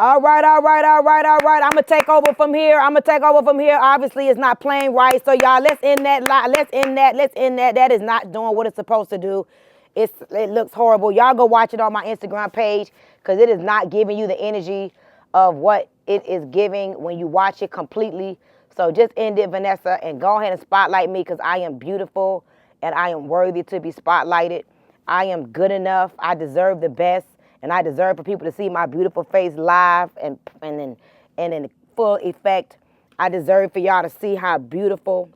All right, all right, all right, all right. I'm gonna take over from here. Obviously, it's not playing right. So y'all, let's end that. Let's end that. That is not doing what it's supposed to do. It looks horrible. Y'all go watch it on my Instagram page because it is not giving you the energy of what it is giving when you watch it completely. So just end it, Vanessa, and go ahead and spotlight me because I am beautiful and I am worthy to be spotlighted. I am good enough. I deserve the best. And I deserve for people to see my beautiful face live and in full effect. I deserve for y'all to see how beautiful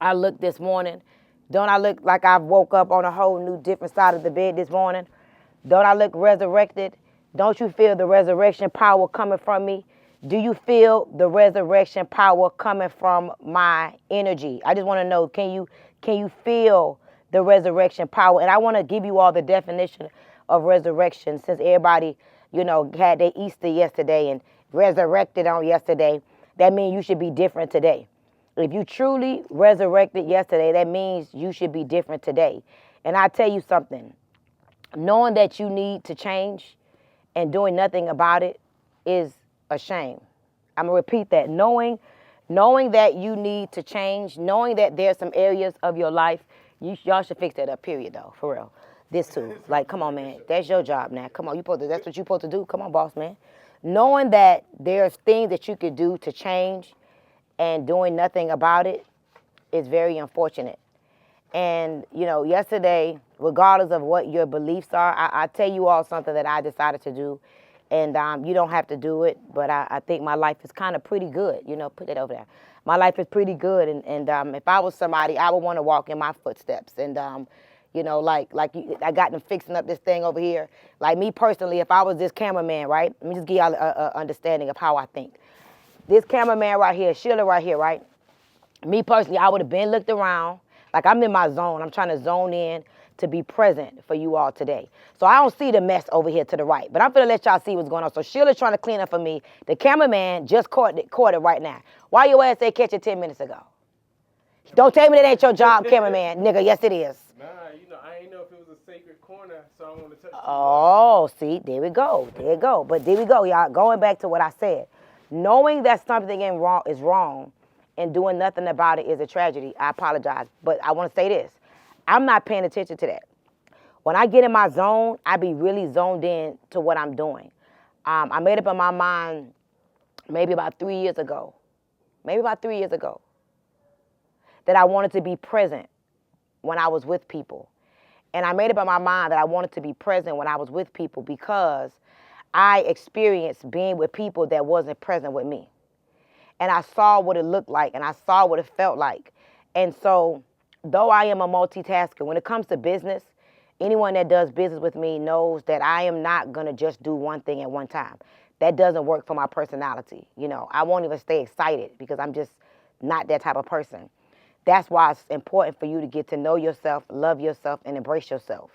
I look this morning. Don't I look like I've woke up on a whole new different side of the bed this morning? Don't I look resurrected? Don't you feel the resurrection power coming from me? Do you feel the resurrection power coming from my energy? I just want to know, can you feel the resurrection power? And I want to give you all the definition of resurrection since everybody, had their Easter yesterday and resurrected on yesterday. That means you should be different today. If you truly resurrected yesterday, that means you should be different today. And I tell you something, knowing that you need to change and doing nothing about it is a shame. I'm gonna repeat that. Knowing that you need to change, knowing that there's some areas of your life, y'all should fix that up, period, though, for real. This too. Like, come on, man. That's your job now. Come on, that's what you're supposed to do. Come on, boss, man. Knowing that there's things that you could do to change and doing nothing about it is very unfortunate. And, yesterday, regardless of what your beliefs are, I tell you all something that I decided to do. And you don't have to do it, but I think my life is kind of pretty good. Put it over there. My life is pretty good. And if I was somebody, I would want to walk in my footsteps. And, I got them fixing up this thing over here. Like me personally, if I was this cameraman, right? Let me just give y'all a understanding of how I think. This cameraman right here, Sheila right here, right? Me personally, I would have been looked around. Like I'm in my zone. I'm trying to zone in to be present for you all today. So I don't see the mess over here to the right. But I'm going to let y'all see what's going on. So Sheila's trying to clean up for me. The cameraman just caught it right now. Why your ass say catch it 10 minutes ago? Don't tell me that ain't your job, cameraman. Nigga, yes it is. Nah, I ain't know if it was a sacred corner, so I don't want to touch it. Oh, see, there we go. But there we go, y'all. Going back to what I said. Knowing that something is wrong and doing nothing about it is a tragedy. I apologize. But I want to say this. I'm not paying attention to that. When I get in my zone, I be really zoned in to what I'm doing. I made up in my mind maybe about 3 years ago, that I wanted to be present when I was with people. And I made up in my mind that I wanted to be present when I was with people because I experienced being with people that wasn't present with me. And I saw what it looked like and I saw what it felt like. And so, though I am a multitasker, when it comes to business, anyone that does business with me knows that I am not going to just do one thing at one time. That doesn't work for my personality. I won't even stay excited because I'm just not that type of person. That's why it's important for you to get to know yourself, love yourself, and embrace yourself.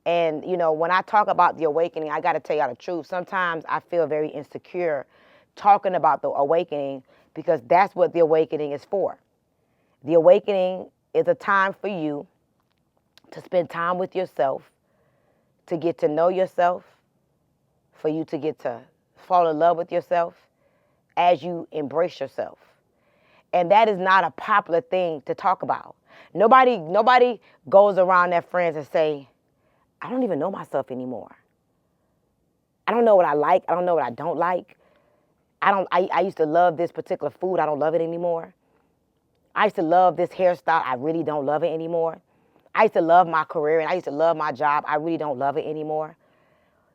And, when I talk about the awakening, I got to tell y'all the truth. Sometimes I feel very insecure talking about the awakening because that's what the awakening is for. The awakening is a time for you to spend time with yourself, to get to know yourself, for you to get to fall in love with yourself as you embrace yourself. And that is not a popular thing to talk about. Nobody goes around their friends and say, I don't even know myself anymore. I don't know what I like. I don't know what I don't like. I used to love this particular food. I don't love it anymore. I used to love this hairstyle. I really don't love it anymore. I used to love my career and I used to love my job. I really don't love it anymore.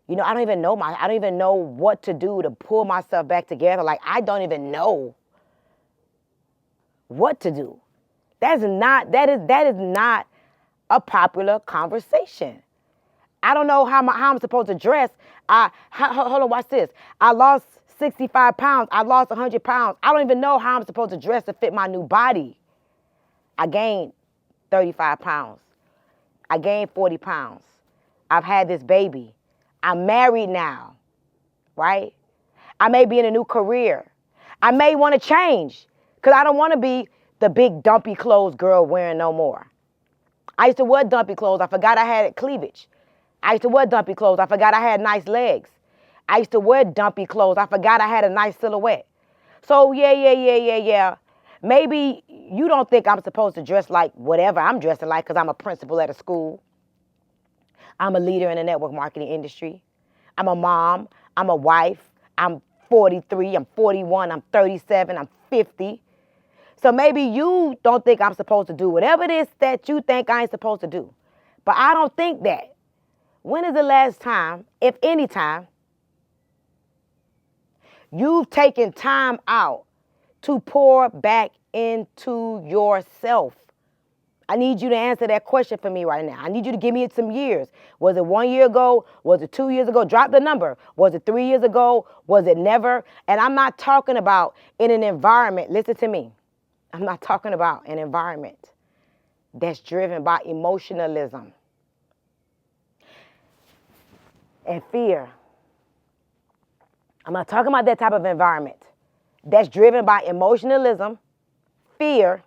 I don't even know what to do to pull myself back together. Like, I don't even know what to do. That is not a popular conversation. I don't know how I'm supposed to dress. Hold on, watch this. I lost 65 pounds. I lost 100 pounds. I don't even know how I'm supposed to dress to fit my new body. I gained 35 pounds. I gained 40 pounds. I've had this baby. I'm married now, right? I may be in a new career. I may want to change because I don't want to be the big dumpy clothes girl wearing no more. I used to wear dumpy clothes. I forgot I had cleavage. I used to wear dumpy clothes. I forgot I had nice legs. I used to wear dumpy clothes. I forgot I had a nice silhouette. So yeah. Maybe you don't think I'm supposed to dress like whatever I'm dressing like because I'm a principal at a school. I'm a leader in the network marketing industry. I'm a mom. I'm a wife. I'm 43. I'm 41. I'm 37. I'm 50. So maybe you don't think I'm supposed to do whatever it is that you think I ain't supposed to do. But I don't think that. When is the last time, if any time, you've taken time out to pour back into yourself? I need you to answer that question for me right now. I need you to give me some years. Was it 1 year ago? Was it 2 years ago? Drop the number. Was it 3 years ago? Was it never? And I'm not talking about in an environment. Listen to me. I'm not talking about an environment that's driven by emotionalism and fear. I'm not talking about that type of environment that's driven by emotionalism, fear,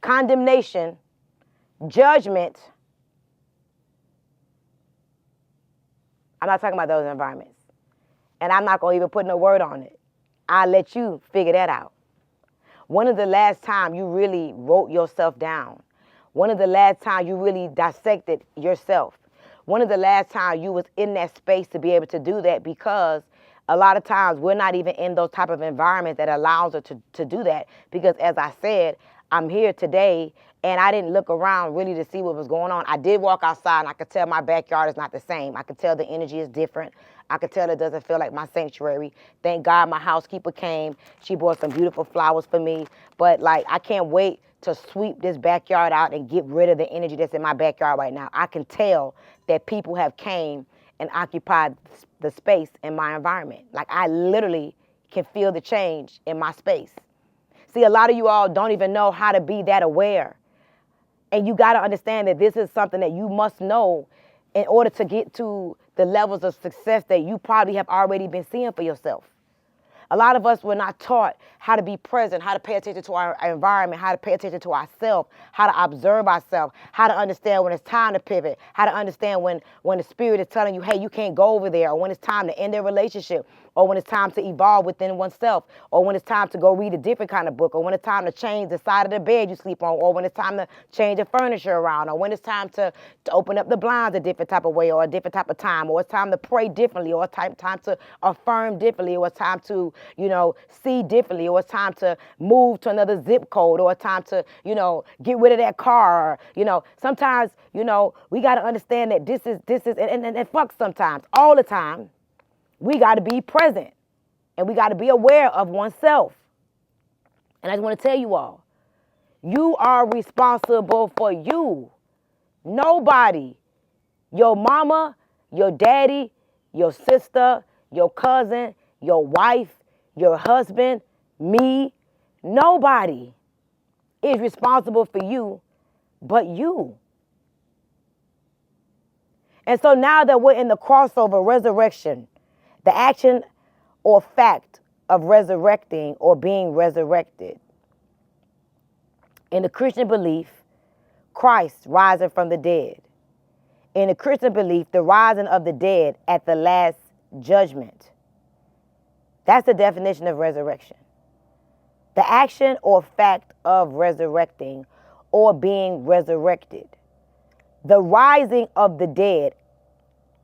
condemnation, judgment. I'm not talking about those environments. And I'm not going to even put no word on it. I'll let you figure that out. When is the last time you really wrote yourself down? When is the last time you really dissected yourself? When is the last time you was in that space to be able to do that? Because a lot of times we're not even in those type of environments that allows us to do that. Because as I said, I'm here today and I didn't look around really to see what was going on. I did walk outside and I could tell my backyard is not the same. I could tell the energy is different. I could tell it doesn't feel like my sanctuary. Thank God my housekeeper came. She brought some beautiful flowers for me. But like, I can't wait to sweep this backyard out and get rid of the energy that's in my backyard right now. I can tell that people have came and occupied the space in my environment. Like, I literally can feel the change in my space. See, a lot of you all don't even know how to be that aware. And you got to understand that this is something that you must know in order to get to the levels of success that you probably have already been seeing for yourself. A lot of us were not taught how to be present, how to pay attention to our environment, how to pay attention to ourselves, how to observe ourselves, how to understand when it's time to pivot, how to understand when the spirit is telling you, hey, you can't go over there, or when it's time to end their relationship, or when it's time to evolve within oneself, or when it's time to go read a different kind of book, or when it's time to change the side of the bed you sleep on, or when it's time to change the furniture around, or when it's time to open up the blinds a different type of way, or a different type of time, or it's time to pray differently, or it's time to affirm differently, or it's time to, see differently, or it's time to move to another zip code, or it's time to, get rid of that car, or, sometimes, we got to understand that this is, and fuck sometimes, all the time, we got to be present, and we got to be aware of oneself. And I just want to tell you all, you are responsible for you. Nobody, your mama, your daddy, your sister, your cousin, your wife, your husband, me, nobody is responsible for you but you. And so now that we're in the crossover resurrection, the action or fact of resurrecting or being resurrected, in the Christian belief, Christ rising from the dead. In the Christian belief, the rising of the dead at the last judgment. That's the definition of resurrection. The action or fact of resurrecting or being resurrected. The rising of the dead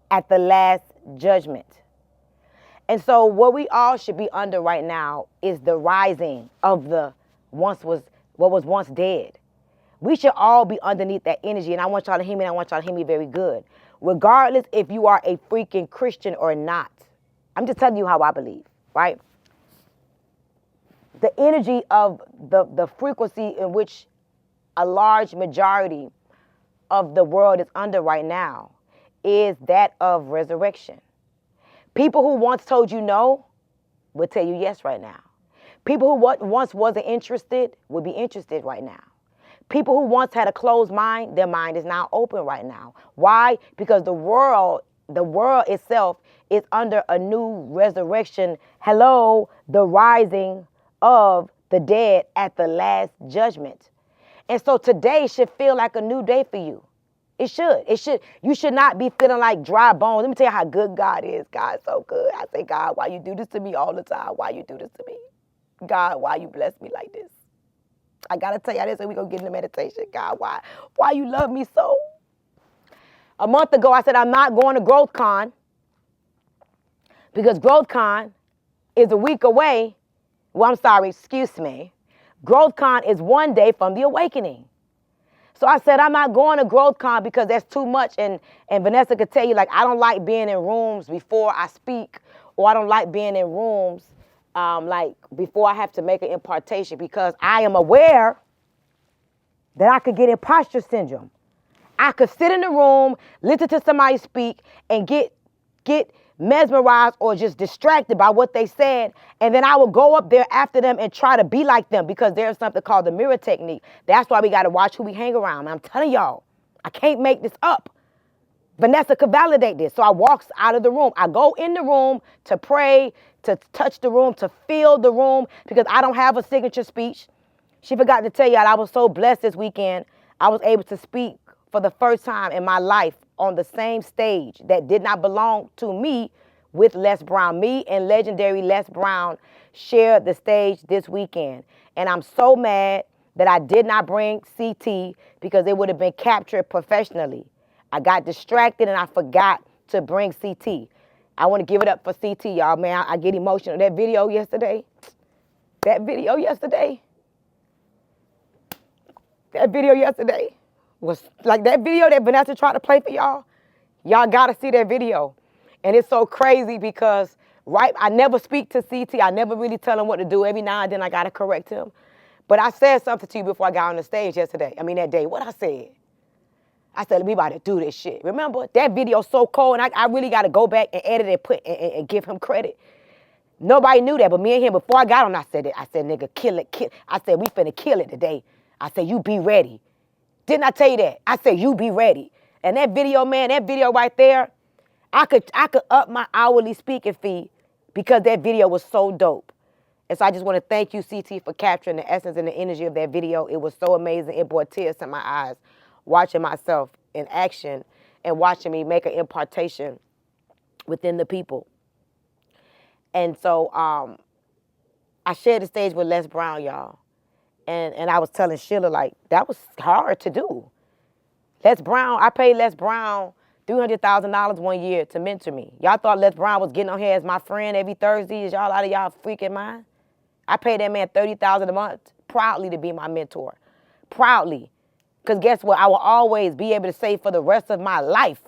at the last judgment. And so what we all should be under right now is the rising of what was once dead. We should all be underneath that energy. And I want y'all to hear me, and I want y'all to hear me very good. Regardless if you are a freaking Christian or not. I'm just telling you how I believe, right? The energy of the frequency in which a large majority of the world is under right now is that of resurrection. People who once told you no will tell you yes right now. People who once wasn't interested will be interested right now. People who once had a closed mind, their mind is now open right now. Why? Because the world itself is under a new resurrection. Hello, the rising of the dead at the last judgment. And so today should feel like a new day for you. It should. It should. You should not be feeling like dry bones. Let me tell you how good God is. God is so good. I say, God, why you do this to me all the time? Why you do this to me? God, why you bless me like this? I got to tell you this and we're going to get into meditation. God, why you love me so? A month ago, I said, I'm not going to GrowthCon because GrowthCon is a week away. Well, I'm sorry, excuse me. GrowthCon is one day from the awakening. So I said, I'm not going to GrowthCon because that's too much. And Vanessa could tell you, like, I don't like being in rooms before I speak, or I don't like being in rooms like before I have to make an impartation, because I am aware that I could get imposter syndrome. I could sit in the room, listen to somebody speak, and get mesmerized or just distracted by what they said, and then I will go up there after them and try to be like them, because there's something called the mirror technique. That's why we got to watch who we hang around. And I'm telling y'all, I can't make this up. Vanessa could validate this. So I walks out of the room. I go in the room to pray, to touch the room, to feel the room, because I don't have a signature speech. She forgot to tell y'all, I was so blessed this weekend. I was able to speak for the first time in my life on the same stage that did not belong to me with Les Brown. Me and legendary Les Brown shared the stage this weekend. And I'm so mad that I did not bring CT, because it would have been captured professionally. I got distracted and I forgot to bring CT. I want to give it up for CT, y'all. Man, I get emotional. That video yesterday was like that video that Vanessa tried to play for y'all. Y'all got to see that video. And it's so crazy because, right, I never speak to CT. I never really tell him what to do. Every now and then I got to correct him. But I said something to you before I got on the stage that day. What I said? I said, we about to do this shit. Remember? That video's so cold, and I really got to go back and edit it and give him credit. Nobody knew that, but me and him, before I got on, I said, nigga, kill it. I said, we finna kill it today. I said, you be ready. Didn't I tell you that? I said, you be ready. And that video, man, that video right there, I could up my hourly speaking fee because that video was so dope. And so I just want to thank you, CT, for capturing the essence and the energy of that video. It was so amazing. It brought tears to my eyes, watching myself in action and watching me make an impartation within the people. And so I shared the stage with Les Brown, y'all. And I was telling Sheila, like, that was hard to do. Les Brown, I paid Les Brown $300,000 one year to mentor me. Y'all thought Les Brown was getting on here as my friend every Thursday? Is y'all out of y'all freaking mind? I paid that man $30,000 a month proudly to be my mentor. Proudly. Because guess what? I will always be able to say for the rest of my life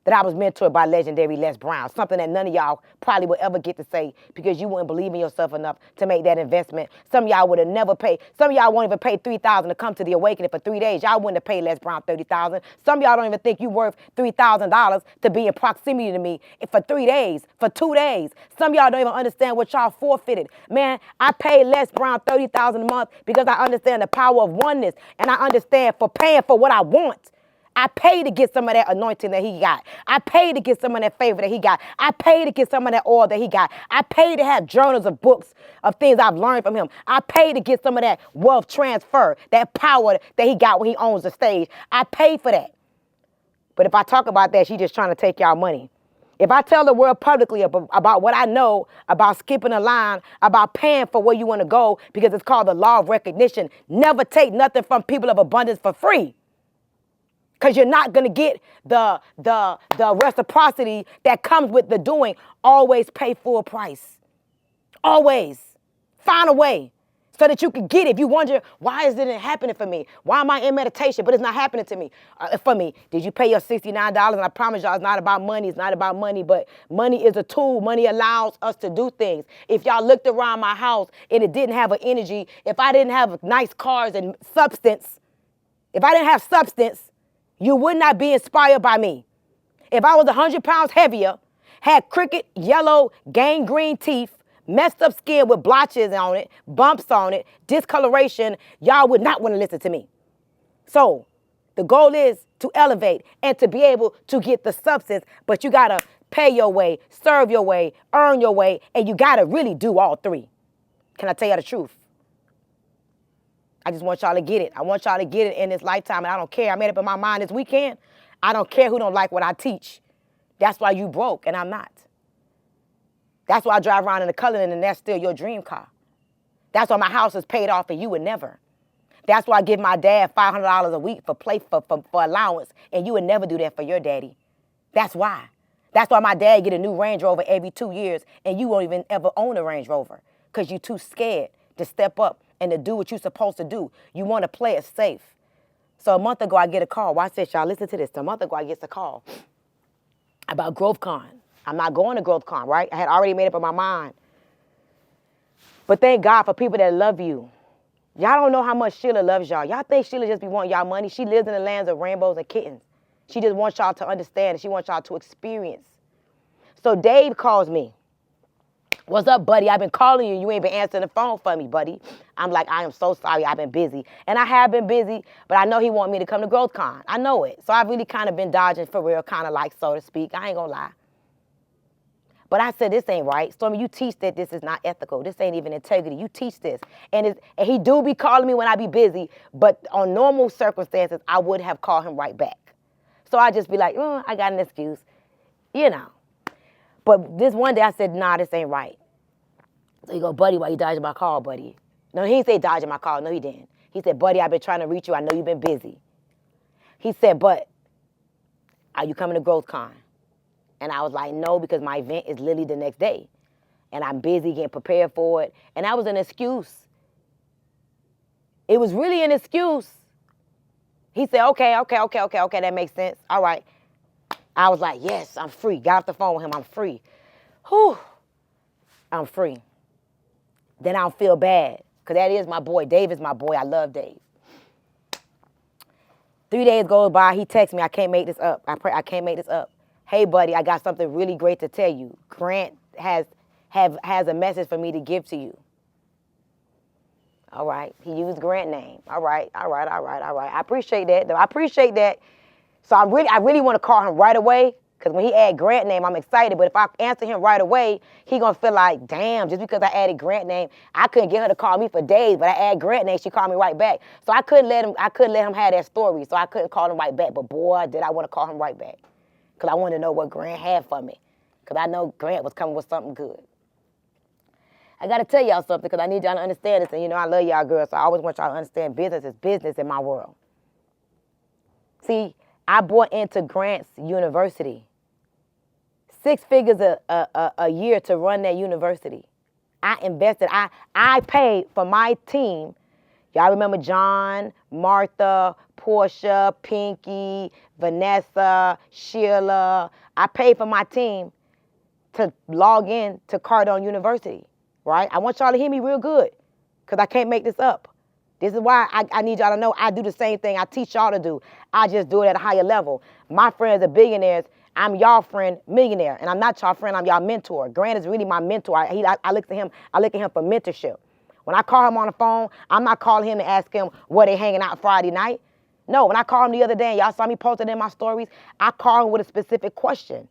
that I was mentored by legendary Les Brown, something that none of y'all probably would ever get to say because you wouldn't believe in yourself enough to make that investment. Some of y'all would have never paid. Some of y'all won't even pay $3,000 to come to the Awakening for 3 days. Y'all wouldn't have paid Les Brown $30,000. Some of y'all don't even think you worth $3,000 to be in proximity to me for 3 days, for 2 days. Some of y'all don't even understand what y'all forfeited. Man, I paid Les Brown $30,000 a month because I understand the power of oneness, and I understand for paying for what I want. I paid to get some of that anointing that he got. I paid to get some of that favor that he got. I paid to get some of that oil that he got. I paid to have journals of books of things I've learned from him. I paid to get some of that wealth transfer, that power that he got when he owns the stage. I paid for that. But if I talk about that, she's just trying to take y'all money. If I tell the world publicly about what I know about skipping a line, about paying for where you want to go, because it's called the law of recognition, never take nothing from people of abundance for free. Because you're not going to get the reciprocity that comes with the doing. Always pay full price. Always. Find a way so that you can get it. If you wonder, why isn't it happening for me? Why am I in meditation, but it's not happening to me? For me, did you pay your $69? And I promise y'all, it's not about money. It's not about money, but money is a tool. Money allows us to do things. If y'all looked around my house and it didn't have an energy, if I didn't have nice cars and substance, if I didn't have substance, you would not be inspired by me. If I was 100 pounds heavier, had crooked, yellow, gangrene teeth, messed up skin with blotches on it, bumps on it, discoloration, y'all would not want to listen to me. So the goal is to elevate and to be able to get the substance, but you got to pay your way, serve your way, earn your way, and you got to really do all three. Can I tell you the truth? I just want y'all to get it. I want y'all to get it in this lifetime, and I don't care. I made up in my mind this weekend. I don't care who don't like what I teach. That's why you broke, and I'm not. That's why I drive around in the Cullinan, and that's still your dream car. That's why my house is paid off, and you would never. That's why I give my dad $500 a week for allowance, and you would never do that for your daddy. That's why. That's why my dad get a new Range Rover every 2 years, and you won't even ever own a Range Rover because you're too scared to step up and to do what you're supposed to do. You want to play it safe. So a month ago, I get a call. Watch this, y'all. Listen to this. A month ago, I get a call about GrowthCon. I'm not going to GrowthCon, right? I had already made up in my mind. But thank God for people that love you. Y'all don't know how much Sheila loves y'all. Y'all think Sheila just be wanting y'all money. She lives in the lands of rainbows and kittens. She just wants y'all to understand and she wants y'all to experience. So Dave calls me. What's up, buddy? I've been calling you. You ain't been answering the phone for me, buddy. I'm like, I am so sorry. I've been busy. And I have been busy, but I know he want me to come to GrowthCon. I know it. So I've really kind of been dodging for real, kind of like, so to speak. I ain't gonna lie. But I said, this ain't right. Stormy, you teach that this is not ethical. This ain't even integrity. You teach this. And he do be calling me when I be busy, but on normal circumstances, I would have called him right back. So I just be like, I got an excuse, you know. But this one day I said, nah, this ain't right. So he go, buddy, why you dodging my call, buddy? No, he didn't say dodging my call. No, he didn't. He said, buddy, I've been trying to reach you. I know you've been busy. He said, but are you coming to GrowthCon? And I was like, no, because my event is literally the next day. And I'm busy getting prepared for it. And that was an excuse. It was really an excuse. He said, okay, that makes sense. All right. I was like, yes, I'm free. Got off the phone with him. I'm free. Whew. I'm free. Then I don't feel bad because that is my boy. Dave is my boy. I love Dave. 3 days goes by. He texts me. I can't make this up. I can't make this up. Hey, buddy, I got something really great to tell you. Grant has a message for me to give to you. All right. He used Grant name. All right. I appreciate that. I appreciate that. So I really want to call him right away because when he add Grant name, I'm excited. But if I answer him right away, he going to feel like, damn, just because I added Grant name, I couldn't get her to call me for days, but I add Grant name, she called me right back. So I couldn't let him have that story. So I couldn't call him right back. But boy, did I want to call him right back because I wanted to know what Grant had for me because I know Grant was coming with something good. I got to tell y'all something because I need y'all to understand this. And, you know, I love y'all girls, so I always want y'all to understand business is business in my world. See, I bought into Grant's university. 6 figures a year to run that university. I invested. I paid for my team. Y'all remember John, Martha, Portia, Pinky, Vanessa, Sheila. I paid for my team to log in to Cardone University, right? I want y'all to hear me real good because I can't make this up. This is why I need y'all to know I do the same thing I teach y'all to do. I just do it at a higher level. My friends are billionaires. I'm y'all friend, millionaire. And I'm not y'all friend, I'm y'all mentor. Grant is really my mentor. I look at him for mentorship. When I call him on the phone, I'm not calling him to ask him where they hanging out Friday night. No, when I called him the other day, and y'all saw me posted in my stories, I called him with a specific question.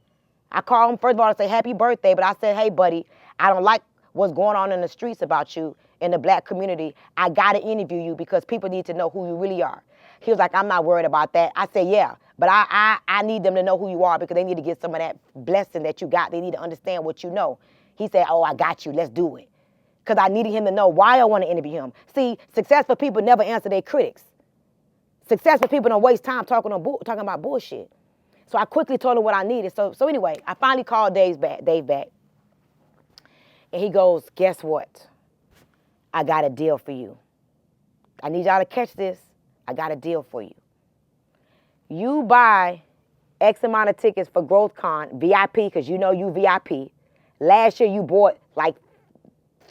I called him, first of all, to say happy birthday, but I said, hey, buddy, I don't like what's going on in the streets about you in the black community. I got to interview you because people need to know who you really are. He was like, I'm not worried about that. I said, yeah, but I need them to know who you are because they need to get some of that blessing that you got. They need to understand what you know. He said, oh, I got you. Let's do it. Because I needed him to know why I want to interview him. See, successful people never answer their critics. Successful people don't waste time talking about bullshit. So I quickly told him what I needed. So anyway, I finally called Dave back. And he goes, guess what? I got a deal for you. I need y'all to catch this. I got a deal for you. You buy X amount of tickets for GrowthCon, VIP, because you know you VIP. Last year you bought like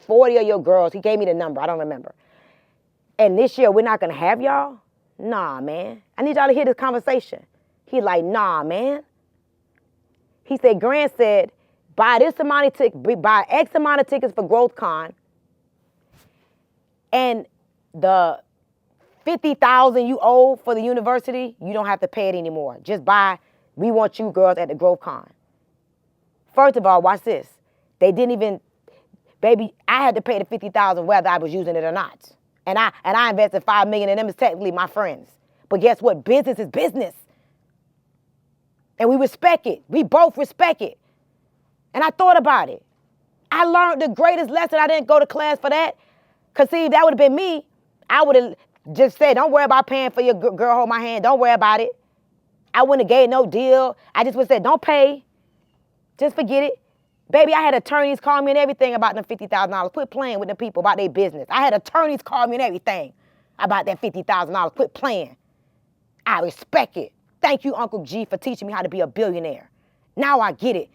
40 of your girls. He gave me the number. I don't remember. And this year we're not going to have y'all? Nah, man. I need y'all to hear this conversation. He's like, nah, man. He said, Grant said, buy X amount of tickets for GrowthCon, and the $50,000 you owe for the university, you don't have to pay it anymore. Just buy, we want you girls at the GrowthCon. First of all, watch this. They didn't even, baby, I had to pay the $50,000 whether I was using it or not. And I invested $5 million in them is technically my friends. But guess what? Business is business. And we respect it. We both respect it. And I thought about it. I learned the greatest lesson. I didn't go to class for that. Because, see, if that would have been me, I would have just said, don't worry about paying for your girl, hold my hand. Don't worry about it. I wouldn't have gave no deal. I just would have said, don't pay. Just forget it. Baby, I had attorneys call me and everything about them $50,000. Quit playing with the people about their business. I had attorneys call me and everything about that $50,000. Quit playing. I respect it. Thank you, Uncle G, for teaching me how to be a billionaire. Now I get it.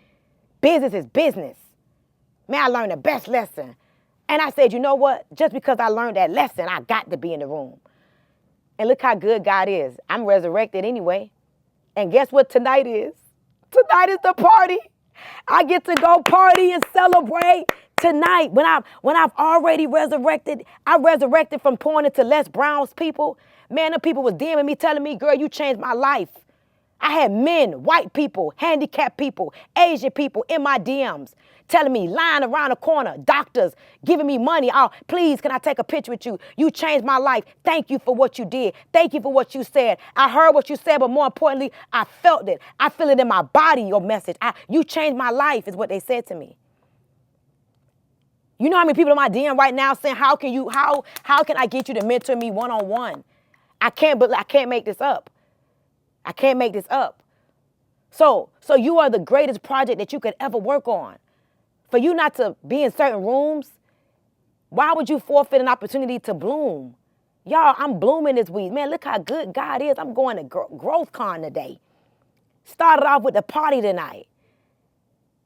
Business is business. Man, I learned the best lesson. And I said, you know what? Just because I learned that lesson, I got to be in the room. And look how good God is. I'm resurrected anyway. And guess what tonight is? Tonight is the party. I get to go party and celebrate tonight. When I've already resurrected, I resurrected from pointing to Les Brown's people. Man, the people was DMing me, telling me, girl, you changed my life. I had men, white people, handicapped people, Asian people in my DMs telling me, lying around the corner, doctors giving me money. Oh, please, can I take a picture with you? You changed my life. Thank you for what you did. Thank you for what you said. I heard what you said, but more importantly, I felt it. I feel it in my body, your message. You changed my life is what they said to me. You know how many people in my DM right now saying, how can I get you to mentor me one-on-one? I can't make this up. I can't make this up. So you are the greatest project that you could ever work on. For you not to be in certain rooms, why would you forfeit an opportunity to bloom? Y'all, I'm blooming this week. Man, look how good God is. I'm going to GrowthCon today. Started off with the party tonight.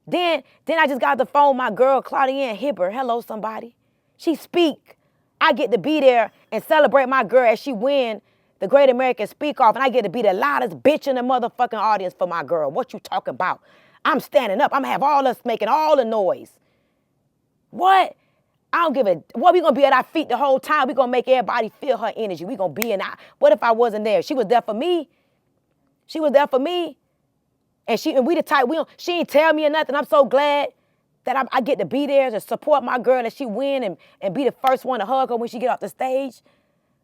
Then I just got the phone with my girl, Claudienne Hibber. Hello, somebody. She speak. I get to be there and celebrate my girl as she win the Great American Speak Off, and I get to be the loudest bitch in the motherfucking audience for my girl. What you talking about? I'm standing up. I'm going to have all us making all the noise. What? I don't give a... What, we going to be at our feet the whole time? We going to make everybody feel her energy. We going to be in our... What if I wasn't there? She was there for me. She was there for me. And we the type... She ain't tell me or nothing. I'm so glad that I get to be there to support my girl, that she win and be the first one to hug her when she get off the stage.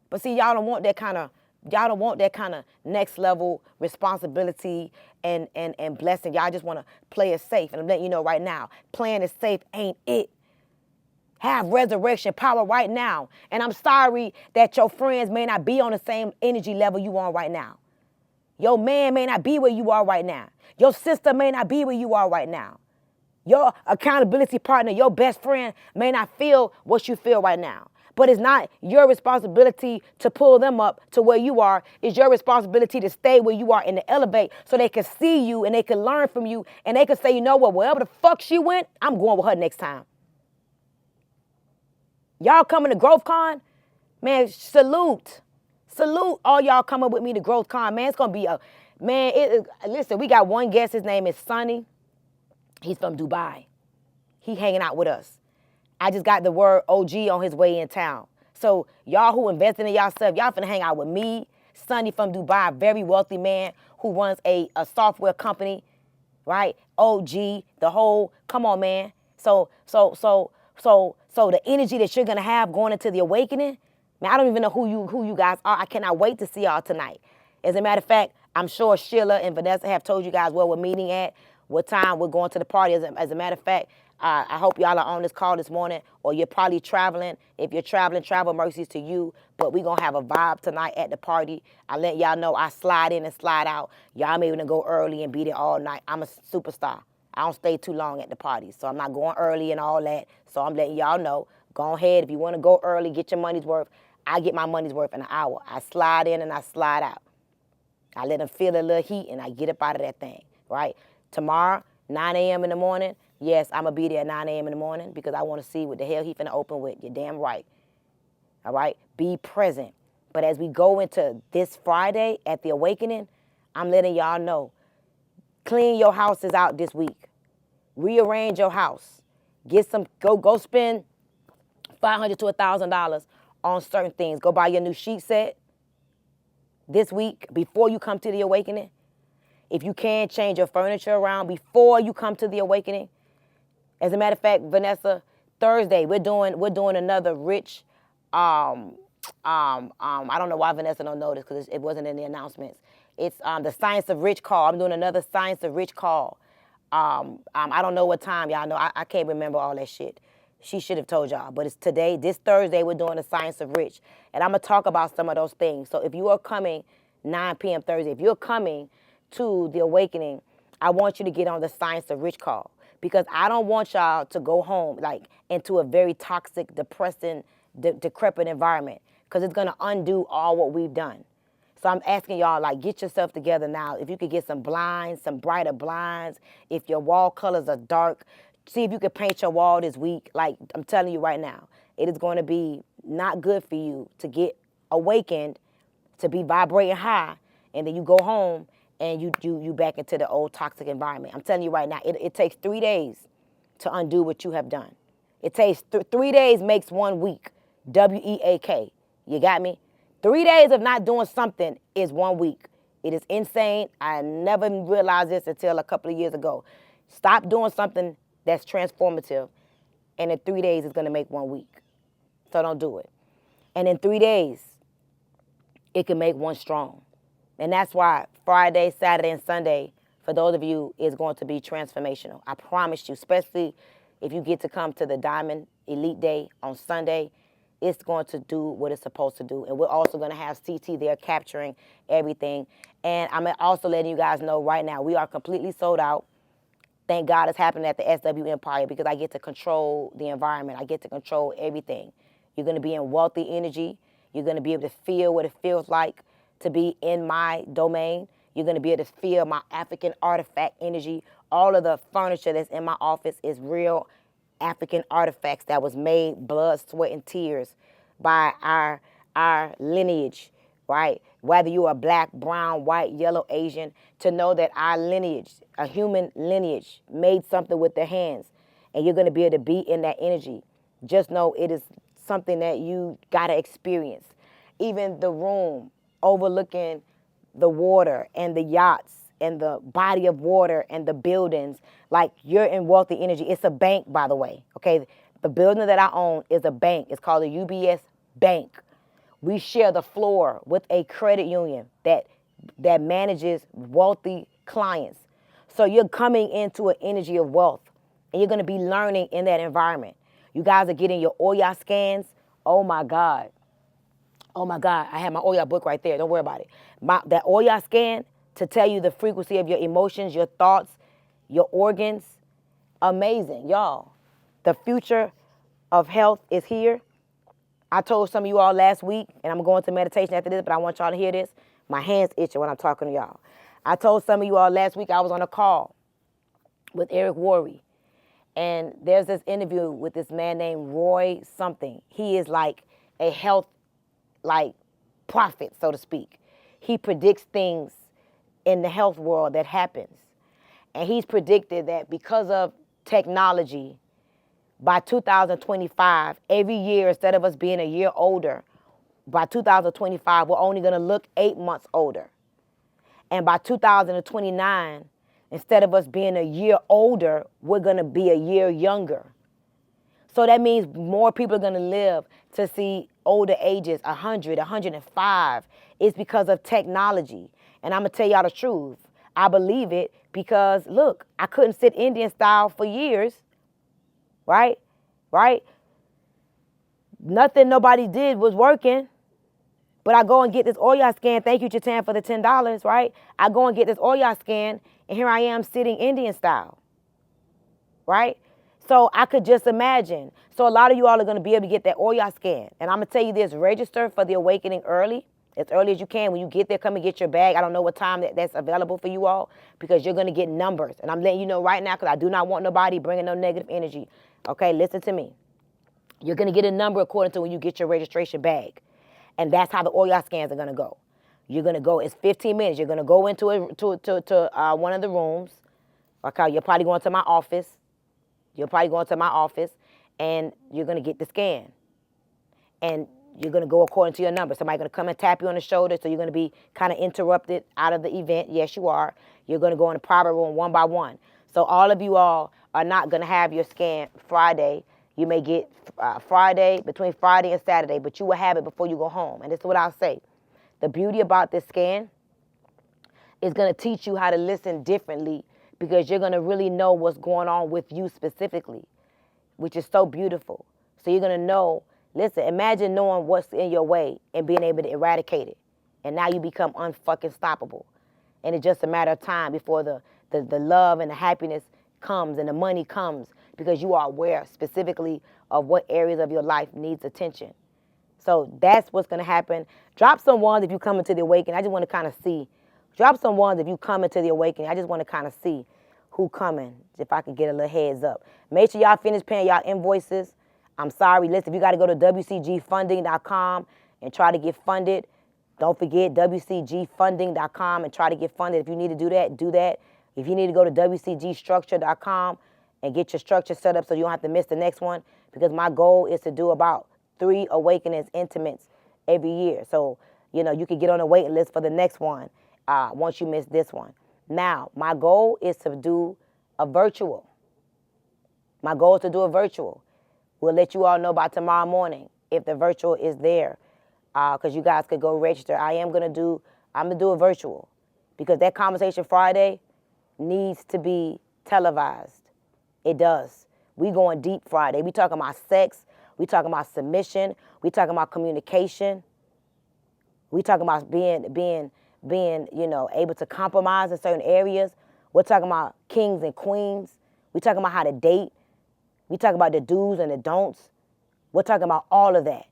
But see, y'all don't want that kind of next level responsibility and blessing. Y'all just want to play it safe. And I'm letting you know right now, playing it safe ain't it. Have resurrection power right now. And I'm sorry that your friends may not be on the same energy level you on right now. Your man may not be where you are right now. Your sister may not be where you are right now. Your accountability partner, your best friend may not feel what you feel right now. But it's not your responsibility to pull them up to where you are. It's your responsibility to stay where you are and to elevate so they can see you and they can learn from you and they can say, you know what, wherever the fuck she went, I'm going with her next time. Y'all coming to GrowthCon? Man, salute. Salute all y'all coming with me to GrowthCon. Man, it's going to be a... Man, listen, we got one guest. His name is Sonny. He's from Dubai. He hanging out with us. I just got the word OG on his way in town. So y'all who invested in yourself, y'all finna hang out with me, Sonny from Dubai, a very wealthy man who runs a software company, right? OG, the whole, come on, man. So the energy that you're gonna have going into the awakening, man, I don't even know who you guys are. I cannot wait to see y'all tonight. As a matter of fact, I'm sure Sheila and Vanessa have told you guys where we're meeting at, what time we're going to the party. As a matter of fact, I hope y'all are on this call this morning, or you're probably traveling. If you're traveling, travel mercies to you. But we're going to have a vibe tonight at the party. I let y'all know I slide in and slide out. Y'all may even go early and be there all night. I'm a superstar. I don't stay too long at the party, so I'm not going early and all that. So I'm letting y'all know, go ahead. If you want to go early, get your money's worth. I get my money's worth in an hour. I slide in and I slide out. I let them feel a little heat and I get up out of that thing, right? Tomorrow, 9 a.m. in the morning, yes, I'm going to be there at 9 a.m. in the morning because I want to see what the hell he finna open with. You're damn right. All right? Be present. But as we go into this Friday at the Awakening, I'm letting y'all know, clean your houses out this week. Rearrange your house. Go spend $500 to $1,000 on certain things. Go buy your new sheet set this week before you come to the Awakening. If you can, change your furniture around before you come to the Awakening. As a matter of fact, Vanessa, Thursday, we're doing another rich I don't know why Vanessa don't know this because it wasn't in the announcements. It's the Science of Rich call. I'm doing another Science of Rich call. I don't know what time, y'all know. I can't remember all that shit. She should have told y'all, but it's today, this Thursday, we're doing the Science of Rich. And I'm going to talk about some of those things. So if you are coming 9 p.m. Thursday, if you're coming to the Awakening, I want you to get on the Science of Rich call because I don't want y'all to go home like into a very toxic, depressing, decrepit environment because it's going to undo all what we've done. So I'm asking y'all, like, get yourself together now. If you could get some blinds, some brighter blinds, if your wall colors are dark, see if you could paint your wall this week. Like, I'm telling you right now, it is going to be not good for you to get awakened, to be vibrating high, and then you go home and you back into the old toxic environment. I'm telling you right now, it takes 3 days to undo what you have done. It takes 3 days makes 1 week. WEAK. You got me? 3 days of not doing something is 1 week. It is insane. I never realized this until a couple of years ago. Stop doing something that's transformative, and in 3 days it's going to make 1 week. So don't do it. And in 3 days, it can make one strong. And that's why Friday, Saturday, and Sunday, for those of you, is going to be transformational. I promise you, especially if you get to come to the Diamond Elite Day on Sunday, it's going to do what it's supposed to do. And we're also going to have CT there capturing everything. And I'm also letting you guys know right now, we are completely sold out. Thank God it's happening at the SW Empire because I get to control the environment. I get to control everything. You're going to be in wealthy energy. You're going to be able to feel what it feels like to be in my domain. You're going to be able to feel my African artifact energy. All of the furniture that's in my office is real African artifacts that was made blood, sweat, and tears by our lineage, right? Whether you are black, brown, white, yellow, Asian, to know that our lineage, a human lineage, made something with their hands, and you're going to be able to be in that energy. Just know it is something that you got to experience. Even the room overlooking the water and the yachts and the body of water and the buildings, like you're in wealthy energy. It's a bank, by the way, okay? The building that I own is a bank. It's called the UBS Bank. We share the floor with a credit union that manages wealthy clients. So you're coming into an energy of wealth, and you're going to be learning in that environment. You guys are getting your Oya scans. Oh, my God. Oh, my God. I have my Oya book right there. Don't worry about it. That Oya scan to tell you the frequency of your emotions, your thoughts, your organs. Amazing, y'all. The future of health is here. I told some of you all last week, and I'm going to meditation after this, but I want y'all to hear this. My hands itching when I'm talking to y'all. I told some of you all last week I was on a call with Eric Worre, and there's this interview with this man named Roy something. He is like a health, like, prophet, so to speak. He predicts things in the health world that happens. And he's predicted that because of technology, by 2025, every year, instead of us being a year older, by 2025, we're only going to look 8 months older. And by 2029, instead of us being a year older, we're going to be a year younger. So that means more people are going to live to see older ages, 100, 105. It's because of technology. And I'm going to tell y'all the truth. I believe it because, look, I couldn't sit Indian style for years. Right? Right? Nothing nobody did was working. But I go and get this Oya scan. Thank you, Chatan, for the $10, right? I go and get this Oya scan, and here I am sitting Indian style. Right? So I could just imagine. So a lot of you all are going to be able to get that Oya scan. And I'm going to tell you this, register for the Awakening early. As early as you can. When you get there, come and get your bag. I don't know what time that's available for you all because you're going to get numbers. And I'm letting you know right now because I do not want nobody bringing no negative energy. Okay, listen to me. You're going to get a number according to when you get your registration bag. And that's how the Oya scans are going to go. You're going to go, it's 15 minutes. You're going to go into one of the rooms. Okay, you're probably going to my office. And you're going to get the scan. And you're going to go according to your number. Somebody's going to come and tap you on the shoulder, so you're going to be kind of interrupted out of the event. Yes, you are. You're going to go in a private room one by one. So all of you all are not going to have your scan Friday. You may get Friday, between Friday and Saturday, but you will have it before you go home. And this is what I'll say. The beauty about this scan is going to teach you how to listen differently, because you're going to really know what's going on with you specifically, which is so beautiful. So you're going to know, listen, imagine knowing what's in your way and being able to eradicate it. And now you become unfucking stoppable. And it's just a matter of time before the love and the happiness comes and the money comes, because you are aware specifically of what areas of your life needs attention. So that's what's going to happen. Drop some ones if you come into the awakening. I just want to kind of see. Drop some ones if you come into the awakening. I just want to kind of see who coming, if I can get a little heads up. Make sure y'all finish paying y'all invoices. I'm sorry. Listen, if you got to go to WCGfunding.com and try to get funded, don't forget WCGfunding.com and try to get funded. If you need to do that, do that. If you need to go to WCGstructure.com and get your structure set up so you don't have to miss the next one, because my goal is to do about 3 awakenings intimates every year. So, you know, you can get on the waiting list for the next one once you miss this one. Now, my goal is to do a virtual. My goal is to do a virtual. We'll let you all know by tomorrow morning if the virtual is there, because you guys could go register. I'm going to do a virtual, because that Conversation Friday needs to be televised. It does. We going deep Friday. We talking about sex. We talking about submission. We talking about communication. We talking about being, you know, able to compromise in certain areas. We're talking about kings and queens. We talking about how to date. We talking about the do's and the don'ts. We're talking about all of that.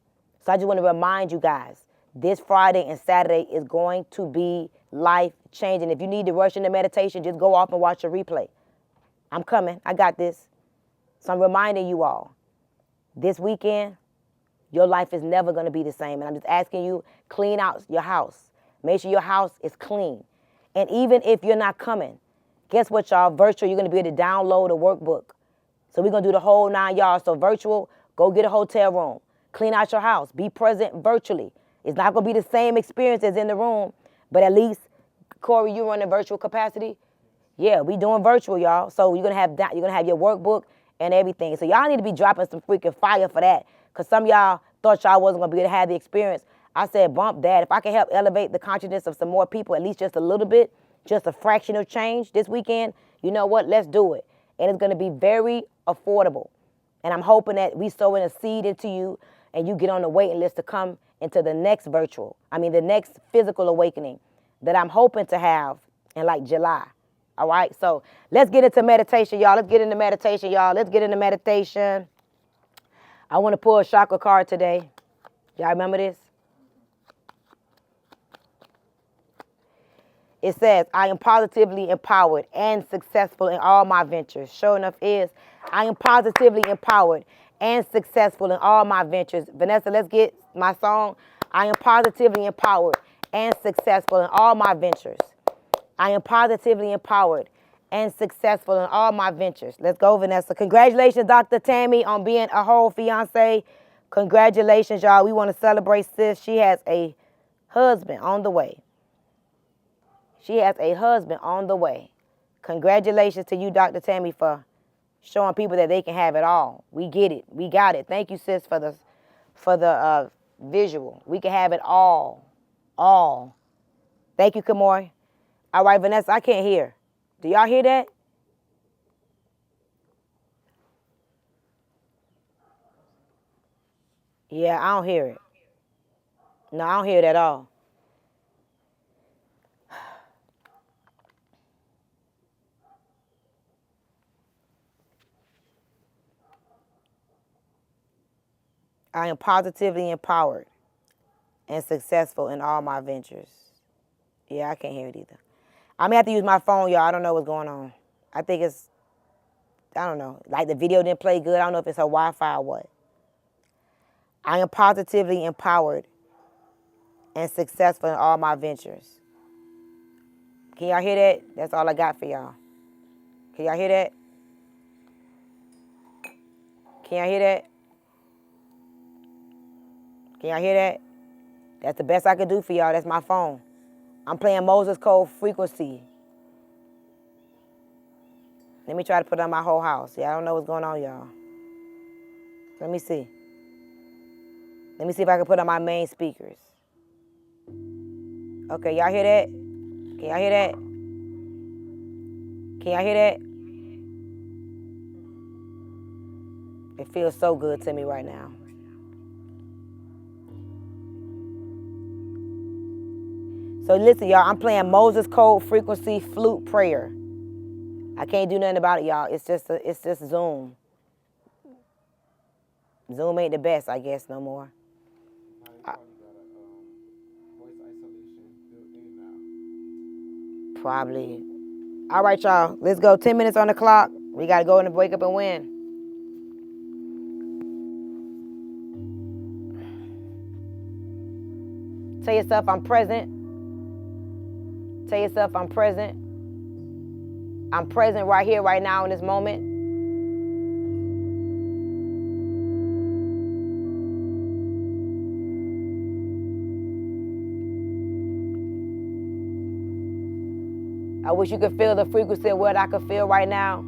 So I just want to remind you guys, this Friday and Saturday is going to be life-changing. If you need to rush into meditation, just go off and watch a replay. I'm coming. I got this. So I'm reminding you all, this weekend, your life is never going to be the same. And I'm just asking you, clean out your house. Make sure your house is clean. And even if you're not coming, guess what, y'all? Virtual, you're going to be able to download a workbook. So we're going to do the whole 9 yards. So virtual, go get a hotel room. Clean out your house. Be present virtually. It's not going to be the same experience as in the room, but at least, Corey, you run in virtual capacity? Yeah, we doing virtual, y'all. So you're going to have that. You're going to have your workbook and everything. So y'all need to be dropping some freaking fire for that, because some of y'all thought y'all wasn't going to be able to have the experience. I said, bump that. If I can help elevate the consciousness of some more people, at least just a little bit, just a fraction of change this weekend, you know what? Let's do it. And it's going to be very affordable. And I'm hoping that we sowing a seed into you and you get on the waiting list to come into the next the next physical awakening that I'm hoping to have in like July. All right, so let's get into meditation, y'all. Let's get into meditation, y'all. Let's get into meditation. I want to pull a chakra card today. Y'all remember this? It says, I am positively empowered and successful in all my ventures. Sure enough is, I am positively empowered and successful in all my ventures. Vanessa, let's get my song. I am positively empowered and successful in all my ventures. I am positively empowered and successful in all my ventures. Let's go, Vanessa. Congratulations, Dr. Tammy, on being a whole fiance. Congratulations, y'all. We want to celebrate sis. She has a husband on the way. She has a husband on the way. Congratulations to you, Dr. Tammy, for showing people that they can have it all. We get it. We got it. Thank you, sis, for the visual. We can have it all. All. Thank you, Kamori. All right, Vanessa, I can't hear. Do y'all hear that? Yeah, I don't hear it. No, I don't hear it at all. I am positively empowered and successful in all my ventures. Yeah, I can't hear it either. I'm going to have to use my phone, y'all. I don't know what's going on. I think it's, I don't know. Like the video didn't play good. I don't know if it's her Wi-Fi or what. I am positively empowered and successful in all my ventures. Can y'all hear that? That's all I got for y'all. Can y'all hear that? Can y'all hear that? Can y'all hear that? That's the best I could do for y'all. That's my phone. I'm playing Moses Code Frequency. Let me try to put on my whole house. Yeah, I don't know what's going on, y'all. Let me see. Let me see if I can put on my main speakers. Okay, y'all hear that? Can y'all hear that? Can y'all hear that? It feels so good to me right now. So listen, y'all, I'm playing Moses Code Frequency Flute Prayer. I can't do nothing about it, y'all. It's just Zoom. Zoom ain't the best, I guess, no more. Probably. All right, y'all. Let's go. 10 minutes on the clock. We got to go and wake up and win. Tell yourself I'm present. Tell yourself I'm present. I'm present right here, right now, in this moment. I wish you could feel the frequency of what I could feel right now.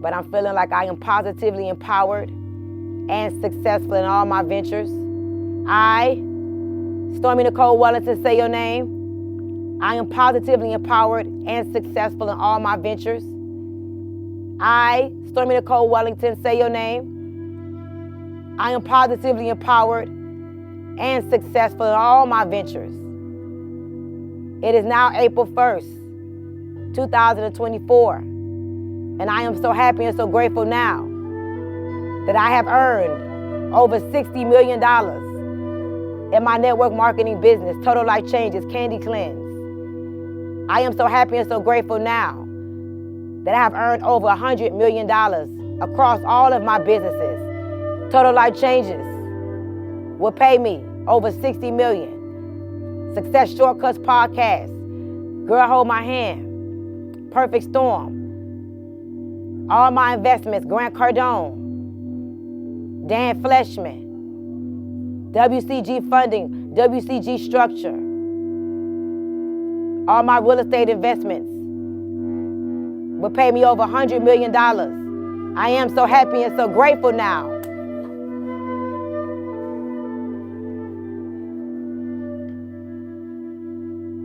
But I'm feeling like I am positively empowered and successful in all my ventures. I, Stormy Nicole Wellington, say your name. I am positively empowered and successful in all my ventures. I, Stormy Nicole Wellington, say your name. I am positively empowered and successful in all my ventures. It is now April 1st, 2024, and I am so happy and so grateful now that I have earned over $60 million in my network marketing business, Total Life Changes, Candy Cleanse. I am so happy and so grateful now that I have earned over $100 million across all of my businesses. Total Life Changes will pay me over $60 million. Success Shortcuts Podcast, Girl Hold My Hand, Perfect Storm, all my investments, Grant Cardone, Dan Fleshman, WCG Funding, WCG Structure, all my real estate investments will pay me over $100 million. I am so happy and so grateful now.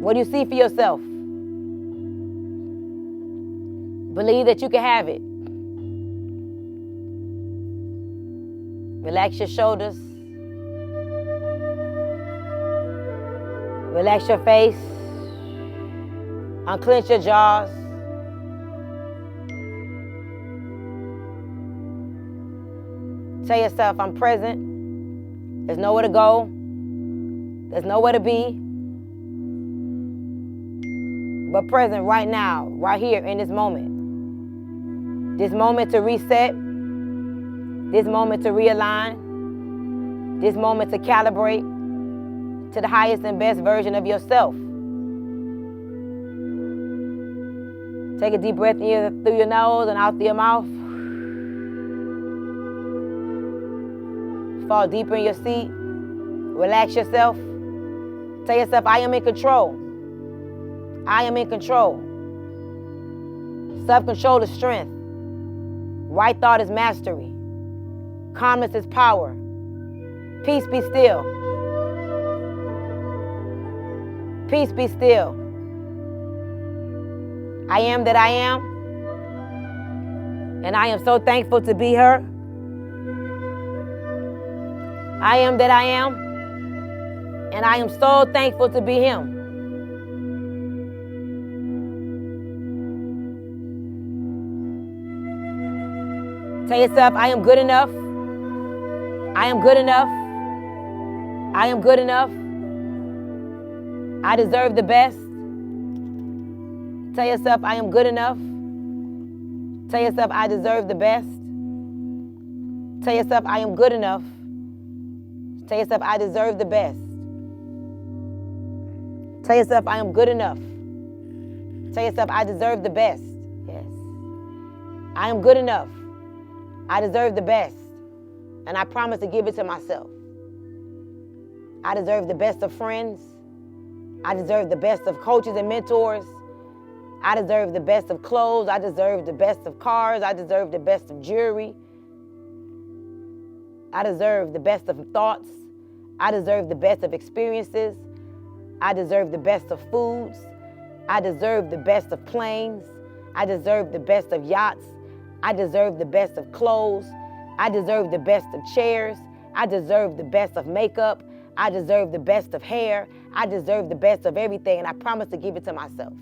What do you see for yourself? Believe that you can have it. Relax your shoulders. Relax your face. Unclench your jaws. Tell yourself, I'm present. There's nowhere to go. There's nowhere to be. But present right now, right here in this moment. This moment to reset. This moment to realign. This moment to calibrate to the highest and best version of yourself. Take a deep breath in through your nose and out through your mouth. Fall deeper in your seat. Relax yourself. Tell yourself, I am in control. I am in control. Self-control is strength. Right thought is mastery. Calmness is power. Peace be still. Peace be still. I am that I am. And I am so thankful to be her. I am that I am. And I am so thankful to be him. Tell yourself, I am good enough. I am good enough. I am good enough. I deserve the best. Tell yourself, I am good enough. Tell yourself, I deserve the best. Tell yourself, I am good enough. Tell yourself, I deserve the best. Tell yourself, I am good enough. Tell yourself, I deserve the best. Yes. I am good enough. I deserve the best. And I promise to give it to myself. I deserve the best of friends. I deserve the best of coaches and mentors. I deserve the best of clothes. I deserve the best of cars. I deserve the best of jewelry. I deserve the best of thoughts. I deserve the best of experiences. I deserve the best of foods. I deserve the best of planes. I deserve the best of yachts. I deserve the best of clothes. I deserve the best of chairs. I deserve the best of makeup. I deserve the best of hair. I deserve the best of everything, and I promise to give it to myself.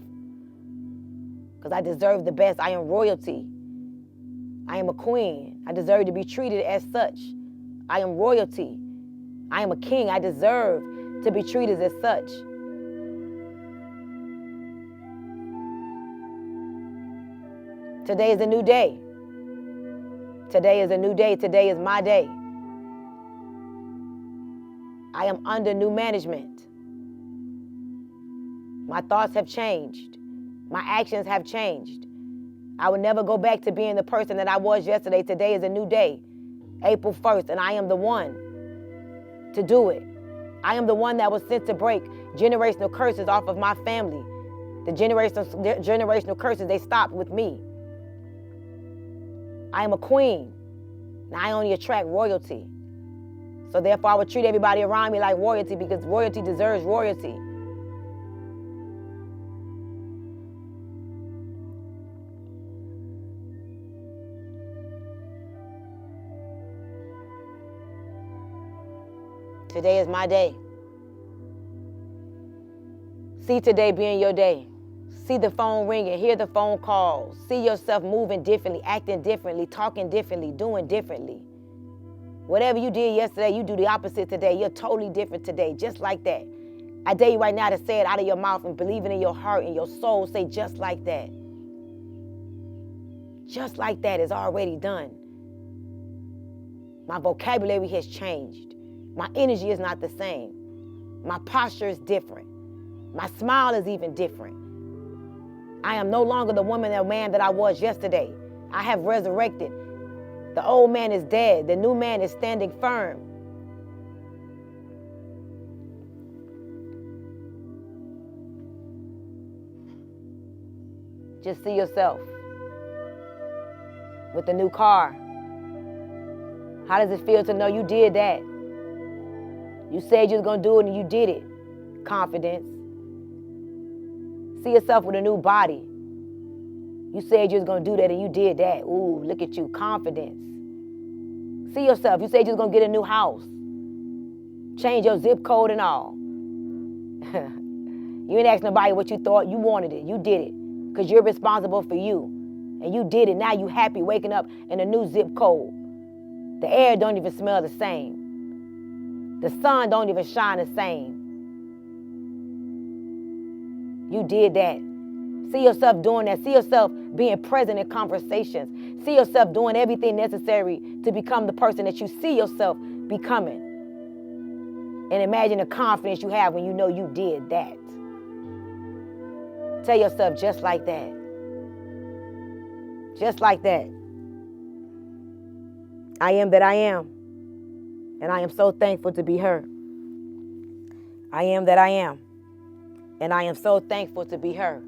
Because I deserve the best. I am royalty. I am a queen. I deserve to be treated as such. I am royalty. I am a king. I deserve to be treated as such. Today is a new day. Today is a new day. Today is my day. I am under new management. My thoughts have changed. My actions have changed. I will never go back to being the person that I was yesterday. Today is a new day, April 1st, and I am the one to do it. I am the one that was sent to break generational curses off of my family. The generational curses, they stopped with me. I am a queen, and I only attract royalty. So therefore, I would treat everybody around me like royalty because royalty deserves royalty. Today is my day. See today being your day. See the phone ringing, hear the phone calls. See yourself moving differently, acting differently, talking differently, doing differently. Whatever you did yesterday, you do the opposite today. You're totally different today, just like that. I dare you right now to say it out of your mouth and believe it in your heart and your soul. Say just like that. Just like that is already done. My vocabulary has changed. My energy is not the same. My posture is different. My smile is even different. I am no longer the woman or man that I was yesterday. I have resurrected. The old man is dead. The new man is standing firm. Just see yourself with the new car. How does it feel to know you did that? You said you was going to do it and you did it. Confidence. See yourself with a new body. You said you was going to do that and you did that. Ooh, look at you. Confidence. See yourself. You said you was going to get a new house. Change your zip code and all. You ain't asked nobody what you thought. You wanted it. You did it. Because you're responsible for you. And you did it. Now you happy waking up in a new zip code. The air don't even smell the same. The sun don't even shine the same. You did that. See yourself doing that. See yourself being present in conversations. See yourself doing everything necessary to become the person that you see yourself becoming. And imagine the confidence you have when you know you did that. Tell yourself just like that. Just like that. I am that I am. And I am so thankful to be her. I am that I am. And I am so thankful to be her.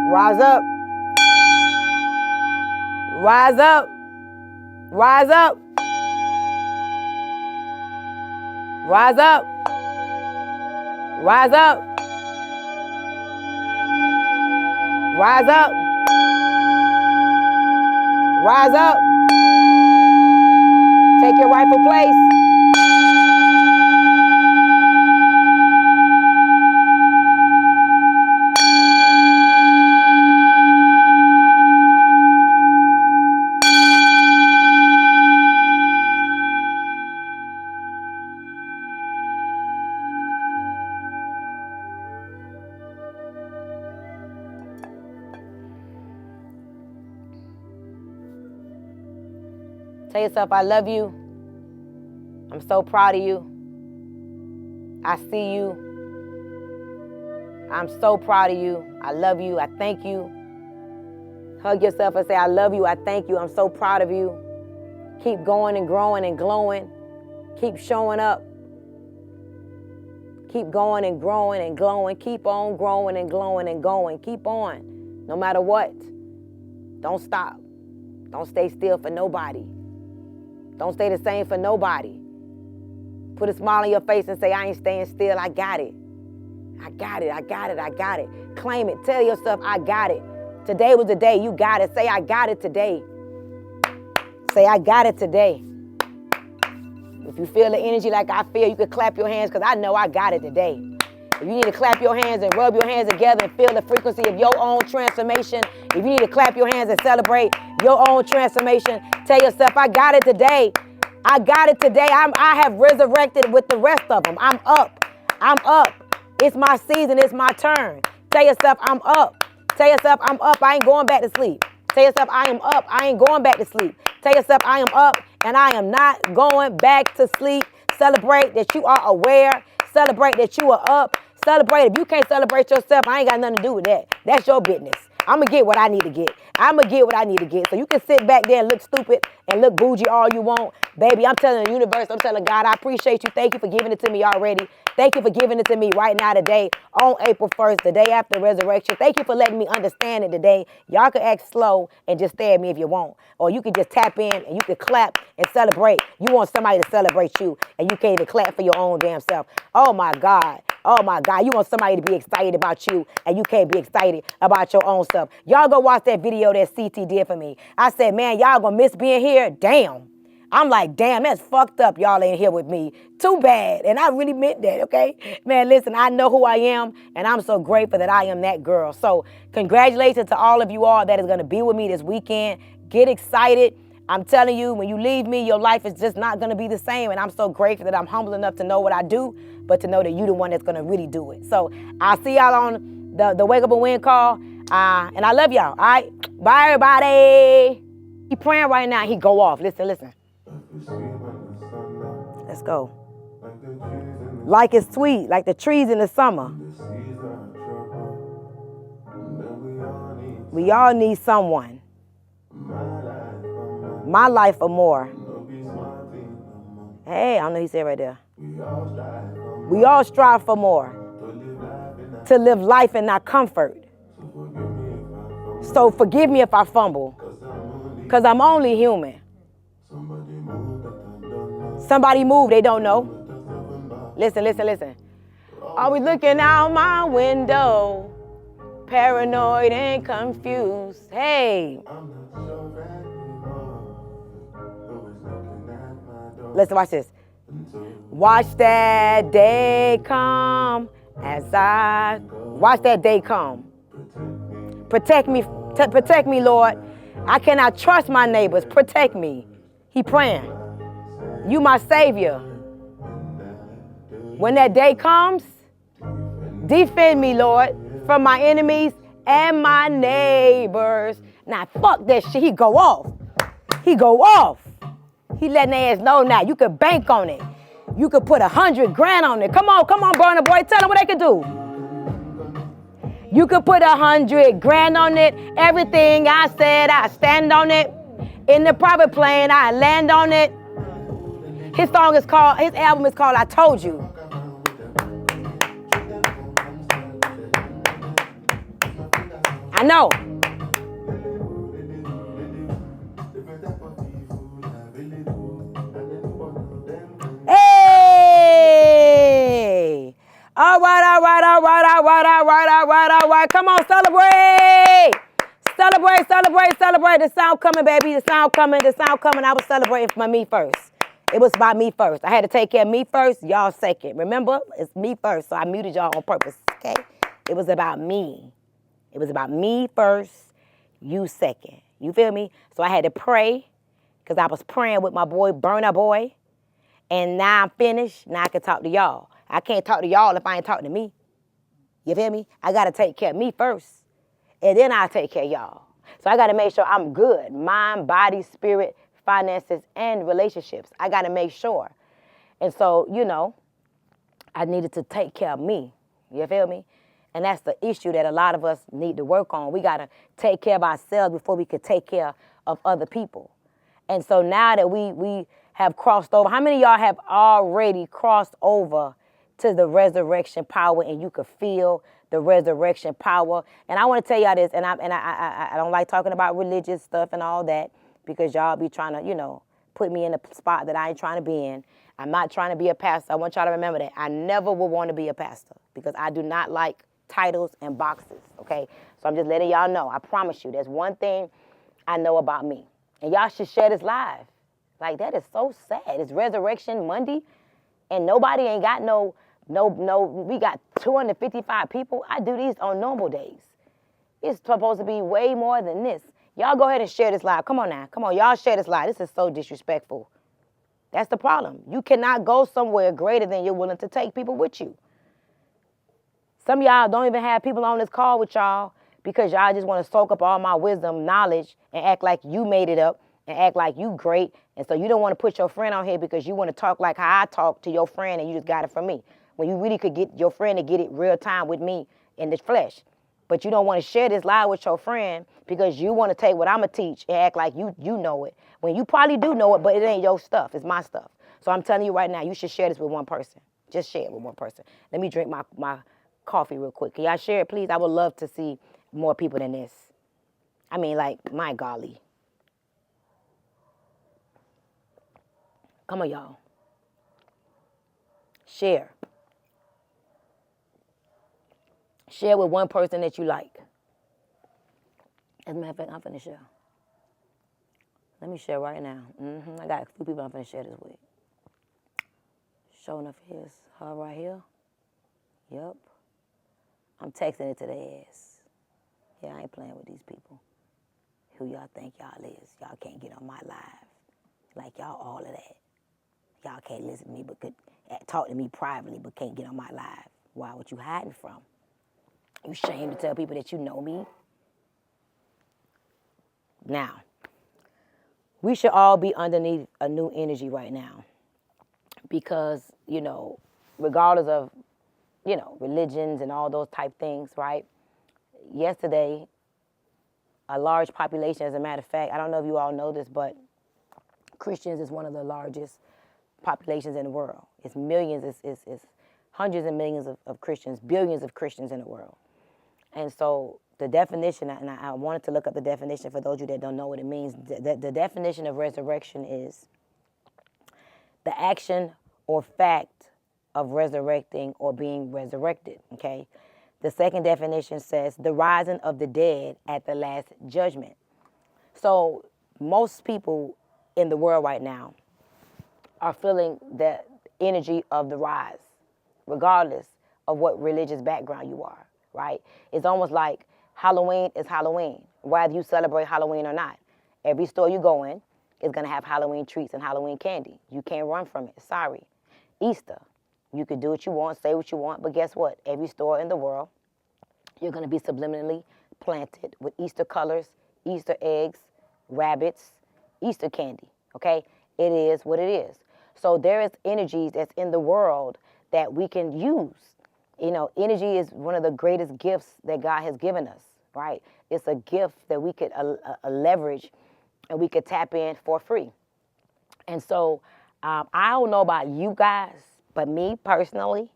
Rise up. Rise up. Rise up. Rise up. Rise up. Rise up. Rise up. Take your rightful place. Tell yourself, I love you. I'm so proud of you. I see you. I'm so proud of you. I love you. I thank you. Hug yourself and say, I love you. I thank you. I'm so proud of you. Keep going and growing and glowing. Keep showing up. Keep going and growing and glowing. Keep on growing and glowing and going. Keep on. No matter what. Don't stop. Don't stay still for nobody. Don't stay the same for nobody. Put a smile on your face and say, I ain't staying still. I got it. I got it. I got it. I got it. Claim it. Tell yourself, I got it. Today was the day. You got it. Say, I got it today. Say, I got it today. If you feel the energy like I feel, you can clap your hands because I know I got it today. If you need to clap your hands and rub your hands together and feel the frequency of your own transformation, if you need to clap your hands and celebrate your own transformation, tell yourself, I got it today. I got it today. I have resurrected with the rest of them. I'm up. I'm up. It's my season. It's my turn. Tell yourself, I'm up. Tell yourself, I'm up. I ain't going back to sleep. Tell yourself, I am up. I ain't going back to sleep. Tell yourself, I am up and I am not going back to sleep. Celebrate that you are aware. Celebrate that you are up. Celebrate. If you can't celebrate yourself, I ain't got nothing to do with that. That's your business. I'm going to get what I need to get. I'm going to get what I need to get. So you can sit back there and look stupid and look bougie all you want. Baby, I'm telling the universe, I'm telling God, I appreciate you. Thank you for giving it to me already. Thank you for giving it to me right now today on April 1st, the day after resurrection. Thank you for letting me understand it today. Y'all can act slow and just stare at me if you want. Or you can just tap in and you can clap and celebrate. You want somebody to celebrate you and you can't even clap for your own damn self. Oh my God. Oh my God. You want somebody to be excited about you and you can't be excited about your own stuff. Y'all go watch that video that CT did for me. I said, man, y'all gonna miss being here? Damn. I'm like, damn, that's fucked up. Y'all ain't here with me. Too bad. And I really meant that, okay? Man, listen, I know who I am, and I'm so grateful that I am that girl. So congratulations to all of you all that is going to be with me this weekend. Get excited. I'm telling you, when you leave me, your life is just not going to be the same. And I'm so grateful that I'm humble enough to know what I do, but to know that you're the one that's going to really do it. So I'll see y'all on the Wake Up and Win call. And I love y'all. All right? Bye, everybody. He praying right now. He go off. Listen, listen. Let's go. Like it's sweet, like the trees in the summer. We all need someone. My life or more. Hey, I don't know what he said right there. We all strive for more. To live life in our comfort. So forgive me if I fumble. Because I'm only human. Somebody move, they don't know. Listen, listen, listen. Always looking out my window, paranoid and confused. Hey. Listen, watch this. Watch that day come watch that day come. Protect me, Lord. I cannot trust my neighbors. Protect me. He praying. You my savior. When that day comes, defend me, Lord, from my enemies and my neighbors. Now, fuck that shit. He go off. He go off. He letting their ass know now. You could bank on it. You could put $100 grand on it. Come on, Burna Boy. Tell them what they could do. You could put $100 grand on it. Everything I said, I stand on it. In the private plane, I land on it. His album is called I Told You. I know. Hey! All right. Come on, celebrate. Celebrate. The sound coming, baby. The sound coming. I was celebrating for me first. It was about me first. I had to take care of me first, y'all second. Remember, it's me first, so I muted y'all on purpose, okay? It was about me. It was about me first, you second. You feel me? So I had to pray, because I was praying with my boy, Burna Boy. And now I'm finished. Now I can talk to y'all. I can't talk to y'all if I ain't talking to me. You feel me? I got to take care of me first, and then I'll take care of y'all. So I got to make sure I'm good. Mind, body, spirit, finances, and relationships. I got to make sure. And so, I needed to take care of me. You feel me? And that's the issue that a lot of us need to work on. We got to take care of ourselves before we could take care of other people. And so now that we have crossed over, how many of y'all have already crossed over to the resurrection power and you could feel the resurrection power? And I want to tell y'all this, and I don't like talking about religious stuff and all that because y'all be trying to, put me in a spot that I ain't trying to be in. I'm not trying to be a pastor. I want y'all to remember that. I never will want to be a pastor because I do not like titles and boxes, okay? So I'm just letting y'all know. I promise you, there's one thing I know about me. And y'all should share this live. Like, that is so sad. It's Resurrection Monday, and nobody ain't got no, we got 255 people. I do these on normal days. It's supposed to be way more than this. Y'all go ahead and share this live. Come on now. Come on, y'all share this live. This is so disrespectful. That's the problem. You cannot go somewhere greater than you're willing to take people with you. Some of y'all don't even have people on this call with y'all because y'all just want to soak up all my wisdom, knowledge, and act like you made it up and act like you great. And so you don't want to put your friend on here because you want to talk like how I talk to your friend and you just got it from me. When you really could get your friend to get it real time with me in the flesh. But you don't want to share this live with your friend because you want to take what I'm going to teach and act like you know it. When you probably do know it, but it ain't your stuff. It's my stuff. So I'm telling you right now, you should share this with one person. Just share it with one person. Let me drink my coffee real quick. Can y'all share it, please? I would love to see more people than this. I mean, like, my golly. Come on, y'all. Share. Share with one person that you like. As a matter of fact, I'm finna share. Let me share right now. I got a few people I'm finna share this with. Sure enough, here's her right here. Yep. I'm texting it to their ass. Yeah, I ain't playing with these people. Who y'all think y'all is? Y'all can't get on my live. Like y'all all of that. Y'all can't listen to me but could talk to me privately but can't get on my live. Why? What you hiding from? You ashamed to tell people that you know me? Now, we should all be underneath a new energy right now because, regardless of, religions and all those type things, right? Yesterday, a large population, as a matter of fact, I don't know if you all know this, but Christians is one of the largest populations in the world. It's millions, it's hundreds of millions of Christians, billions of Christians in the world. And so the definition, and I wanted to look up the definition for those of you that don't know what it means. The definition of resurrection is the action or fact of resurrecting or being resurrected, okay? The second definition says the rising of the dead at the last judgment. So most people in the world right now are feeling the energy of the rise, regardless of what religious background you are, right? It's almost like Halloween is Halloween, whether you celebrate Halloween or not. Every store you go in is going to have Halloween treats and Halloween candy. You can't run from it. Sorry. Easter, you could do what you want, say what you want, but guess what? Every store in the world, you're going to be subliminally planted with Easter colors, Easter eggs, rabbits, Easter candy, okay? It is what it is. So there is energies that's in the world that we can use. Energy is one of the greatest gifts that God has given us, right? It's a gift that we could leverage and we could tap in for free. And so I don't know about you guys, but me personally,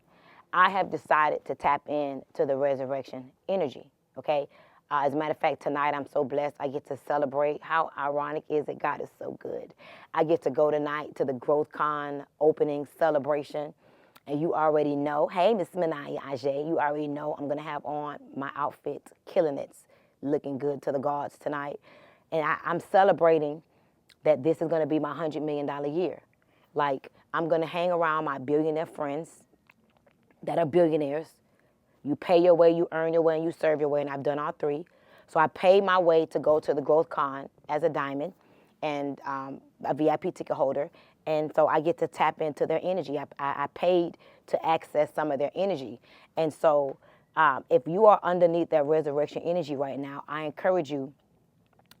I have decided to tap into the resurrection energy, okay? As a matter of fact, tonight I'm so blessed. I get to celebrate. How ironic is it? God is so good. I get to go tonight to the Growth Con opening celebration. And you already know, hey, Miss Manaya Ajay, you already know I'm going to have on my outfit, killing it, looking good to the gods tonight. And I'm celebrating that this is going to be my $100 million year. Like, I'm going to hang around my billionaire friends that are billionaires. You pay your way, you earn your way, and you serve your way, and I've done all three. So I paid my way to go to the Growth Con as a diamond and a VIP ticket holder. And so I get to tap into their energy. I paid to access some of their energy. And so if you are underneath that resurrection energy right now, I encourage you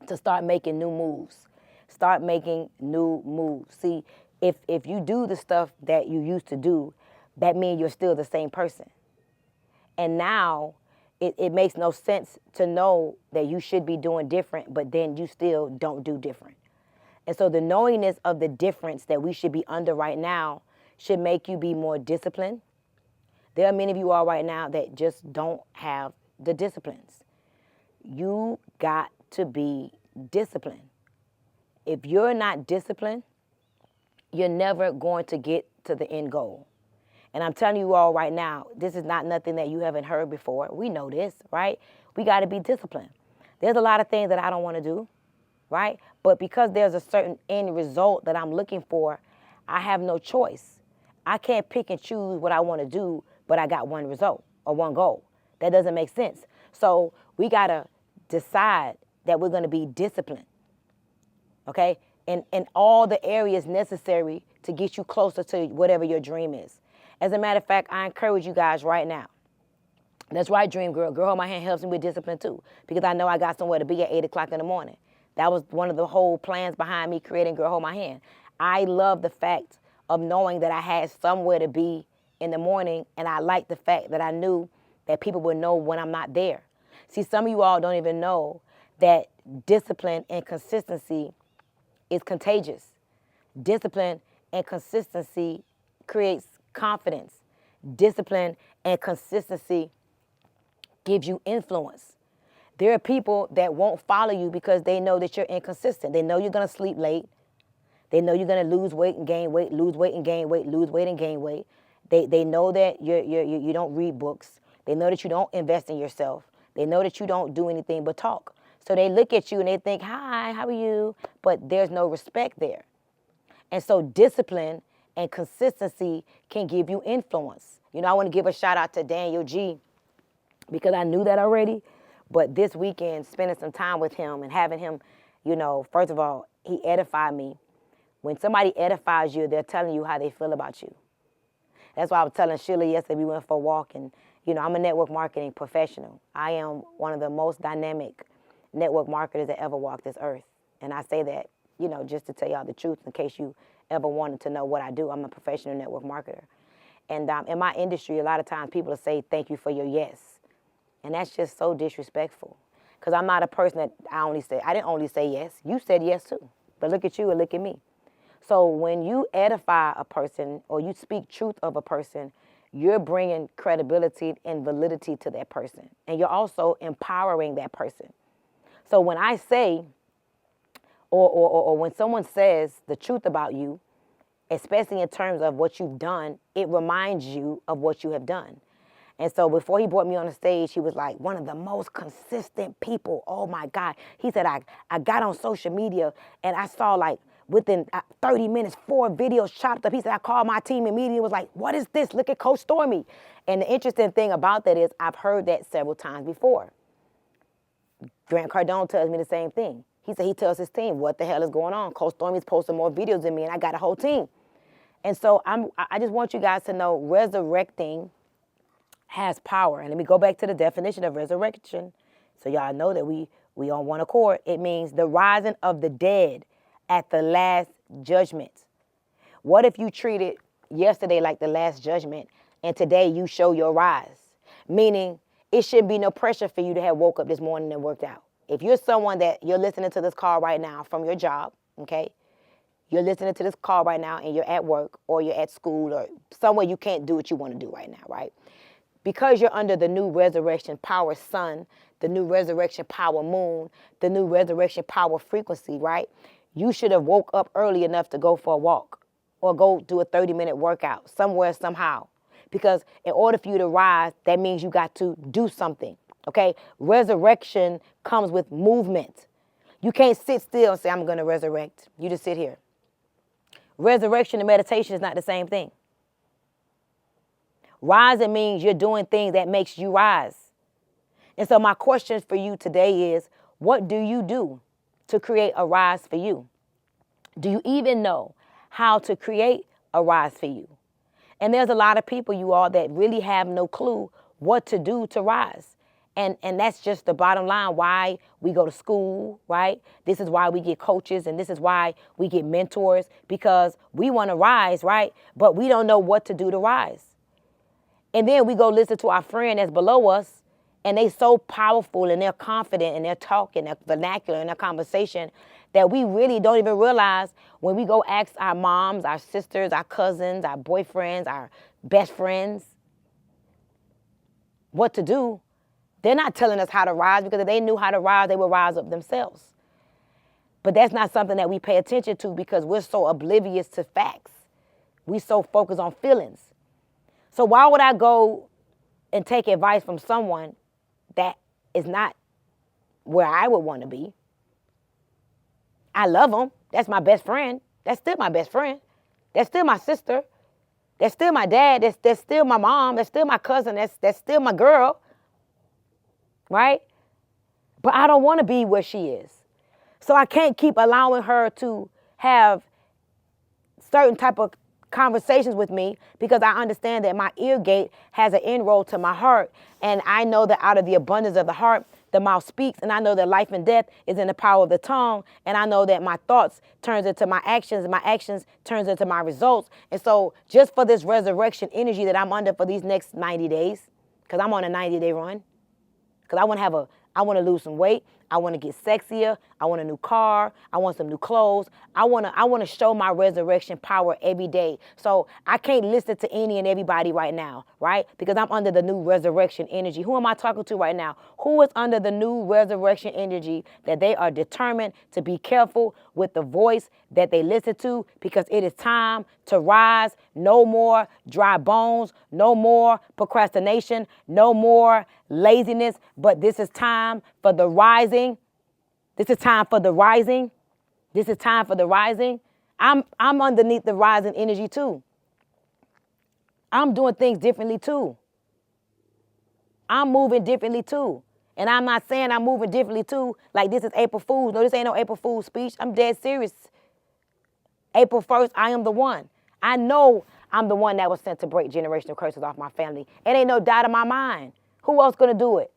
to start making new moves. Start making new moves. See, if you do the stuff that you used to do, that means you're still the same person. And now it makes no sense to know that you should be doing different, but then you still don't do different. And so the knowingness of the difference that we should be under right now should make you be more disciplined. There are many of you all right now that just don't have the disciplines. You got to be disciplined. If you're not disciplined, you're never going to get to the end goal. And I'm telling you all right now, this is not nothing that you haven't heard before. We know this, right? We got to be disciplined. There's a lot of things that I don't want to do, right? But because there's a certain end result that I'm looking for, I have no choice. I can't pick and choose what I want to do, but I got one result or one goal. That doesn't make sense. So we got to decide that we're going to be disciplined, okay? In all the areas necessary to get you closer to whatever your dream is. As a matter of fact, I encourage you guys right now. That's right, Dream Girl. Girl Hold My Hand helps me with discipline too, because I know I got somewhere to be at 8 o'clock in the morning. That was one of the whole plans behind me creating Girl Hold My Hand. I love the fact of knowing that I had somewhere to be in the morning, and I like the fact that I knew that people would know when I'm not there. See, some of you all don't even know that discipline and consistency is contagious. Discipline and consistency creates confidence. Discipline and consistency gives you influence. There are people that won't follow you because they know that you're inconsistent. They know you're going to sleep late. They know you're going to lose weight and gain weight, lose weight and gain weight, lose weight and gain weight. They know that you don't read books. They know that you don't invest in yourself. They know that you don't do anything but talk. So they look at you and they think, hi, how are you? But there's no respect there. And so discipline and consistency can give you influence. You know, I want to give a shout out to Daniel G, because I knew that already. But this weekend, spending some time with him and having him, you know, first of all, he edified me. When somebody edifies you, they're telling you how they feel about you. That's why I was telling Sheila yesterday, we went for a walk, and, you know, I'm a network marketing professional. I am one of the most dynamic network marketers that ever walked this earth. And I say that, you know, just to tell y'all the truth in case you ever wanted to know what I do. I'm a professional network marketer. And in my industry, a lot of times people will say, thank you for your yes. And that's just so disrespectful. Because I'm not a person that I didn't only say yes. You said yes too. But look at you and look at me. So when you edify a person or you speak truth of a person, you're bringing credibility and validity to that person. And you're also empowering that person. So when I say, or when someone says the truth about you, especially in terms of what you've done, it reminds you of what you have done. And so before he brought me on the stage, he was like one of the most consistent people. Oh my God. He said, I got on social media and I saw like within 30 minutes, 4 videos chopped up. He said, I called my team immediately and was like, what is this? Look at Coach Stormy. And the interesting thing about that is I've heard that several times before. Grant Cardone tells me the same thing. He said he tells his team, what the hell is going on? Coach Stormy's posting more videos than me and I got a whole team. And so I just want you guys to know resurrecting has power. And let me go back to the definition of resurrection so y'all know that we on one accord. It means the rising of the dead at the last judgment. What if you treated yesterday like the last judgment and today you show your rise? Meaning it shouldn't be no pressure for you to have woke up this morning and worked out. If you're someone that you're listening to this call right now from your job, okay? You're listening to this call right now and you're at work or you're at school or somewhere you can't do what you want to do right now, right? Because you're under the new resurrection power sun, the new resurrection power moon, the new resurrection power frequency, right? You should have woke up early enough to go for a walk or go do a 30-minute workout somewhere, somehow. Because in order for you to rise, that means you got to do something, okay? Resurrection comes with movement. You can't sit still and say, I'm going to resurrect. You just sit here. Resurrection and meditation is not the same thing. Rising means you're doing things that makes you rise. And so my question for you today is, what do you do to create a rise for you? Do you even know how to create a rise for you? And there's a lot of people, you all, that really have no clue what to do to rise. And that's just the bottom line, why we go to school, right? This is why we get coaches and this is why we get mentors, because we want to rise, right? But we don't know what to do to rise. And then we go listen to our friend that's below us, and they so powerful and they're confident and they're talking, their vernacular and their conversation that we really don't even realize when we go ask our moms, our sisters, our cousins, our boyfriends, our best friends what to do. They're not telling us how to rise, because if they knew how to rise, they would rise up themselves. But that's not something that we pay attention to because we're so oblivious to facts. We so focused on feelings. So why would I go and take advice from someone that is not where I would want to be? I love them. That's my best friend. That's still my best friend. That's still my sister. That's still my dad. That's still my mom. That's still my cousin. That's still my girl. Right? But I don't want to be where she is. So I can't keep allowing her to have certain type of conversations with me, because I understand that my ear gate has an inroad to my heart. And I know that out of the abundance of the heart, the mouth speaks. And I know that life and death is in the power of the tongue. And I know that my thoughts turns into my actions, and my actions turns into my results. And so just for this resurrection energy that I'm under for these next 90 days, because I'm on a 90-day run, because I want to lose some weight. I want to get sexier. I want a new car. I want some new clothes. I want to show my resurrection power every day. So I can't listen to any and everybody right now, right? Because I'm under the new resurrection energy. Who am I talking to right now? Who is under the new resurrection energy that they are determined to be careful with the voice that they listen to, because it is time to rise. No more dry bones. No more procrastination. No more laziness. But this is time for the rising. This is time for the rising. This is time for the rising. I'm underneath the rising energy too. I'm doing things differently too. I'm moving differently too. And I'm not saying I'm moving differently too, like this is April Fool's. No, this ain't no April Fool's speech. I'm dead serious. April 1st, I am the one. I know I'm the one that was sent to break generational curses off my family. It ain't no doubt in my mind. Who else gonna do it?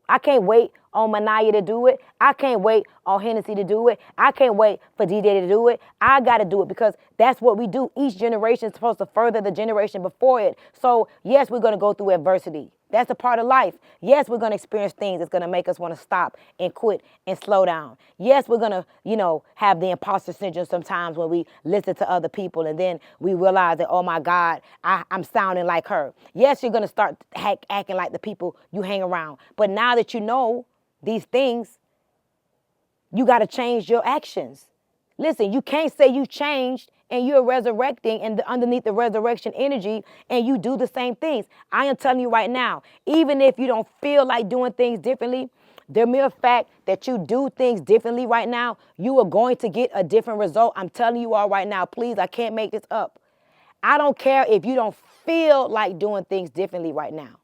I can't wait on Manaya to do it. I can't wait on Hennessy to do it. I can't wait for DJ to do it. I got to do it, because that's what we do. Each generation is supposed to further the generation before it. So, yes, we're going to go through adversity. That's a part of life. Yes, we're going to experience things that's going to make us want to stop and quit and slow down. Yes, we're going to, have the imposter syndrome sometimes when we listen to other people and then we realize that, oh, my God, I'm sounding like her. Yes, you're going to start acting like the people you hang around. But now that you know these things, you got to change your actions. Listen, you can't say you changed and you're resurrecting and underneath the resurrection energy and you do the same things. I am telling you right now, even if you don't feel like doing things differently, the mere fact that you do things differently right now, you are going to get a different result. I'm telling you all right now, please, I can't make this up. I don't care if you don't feel like doing things differently right now.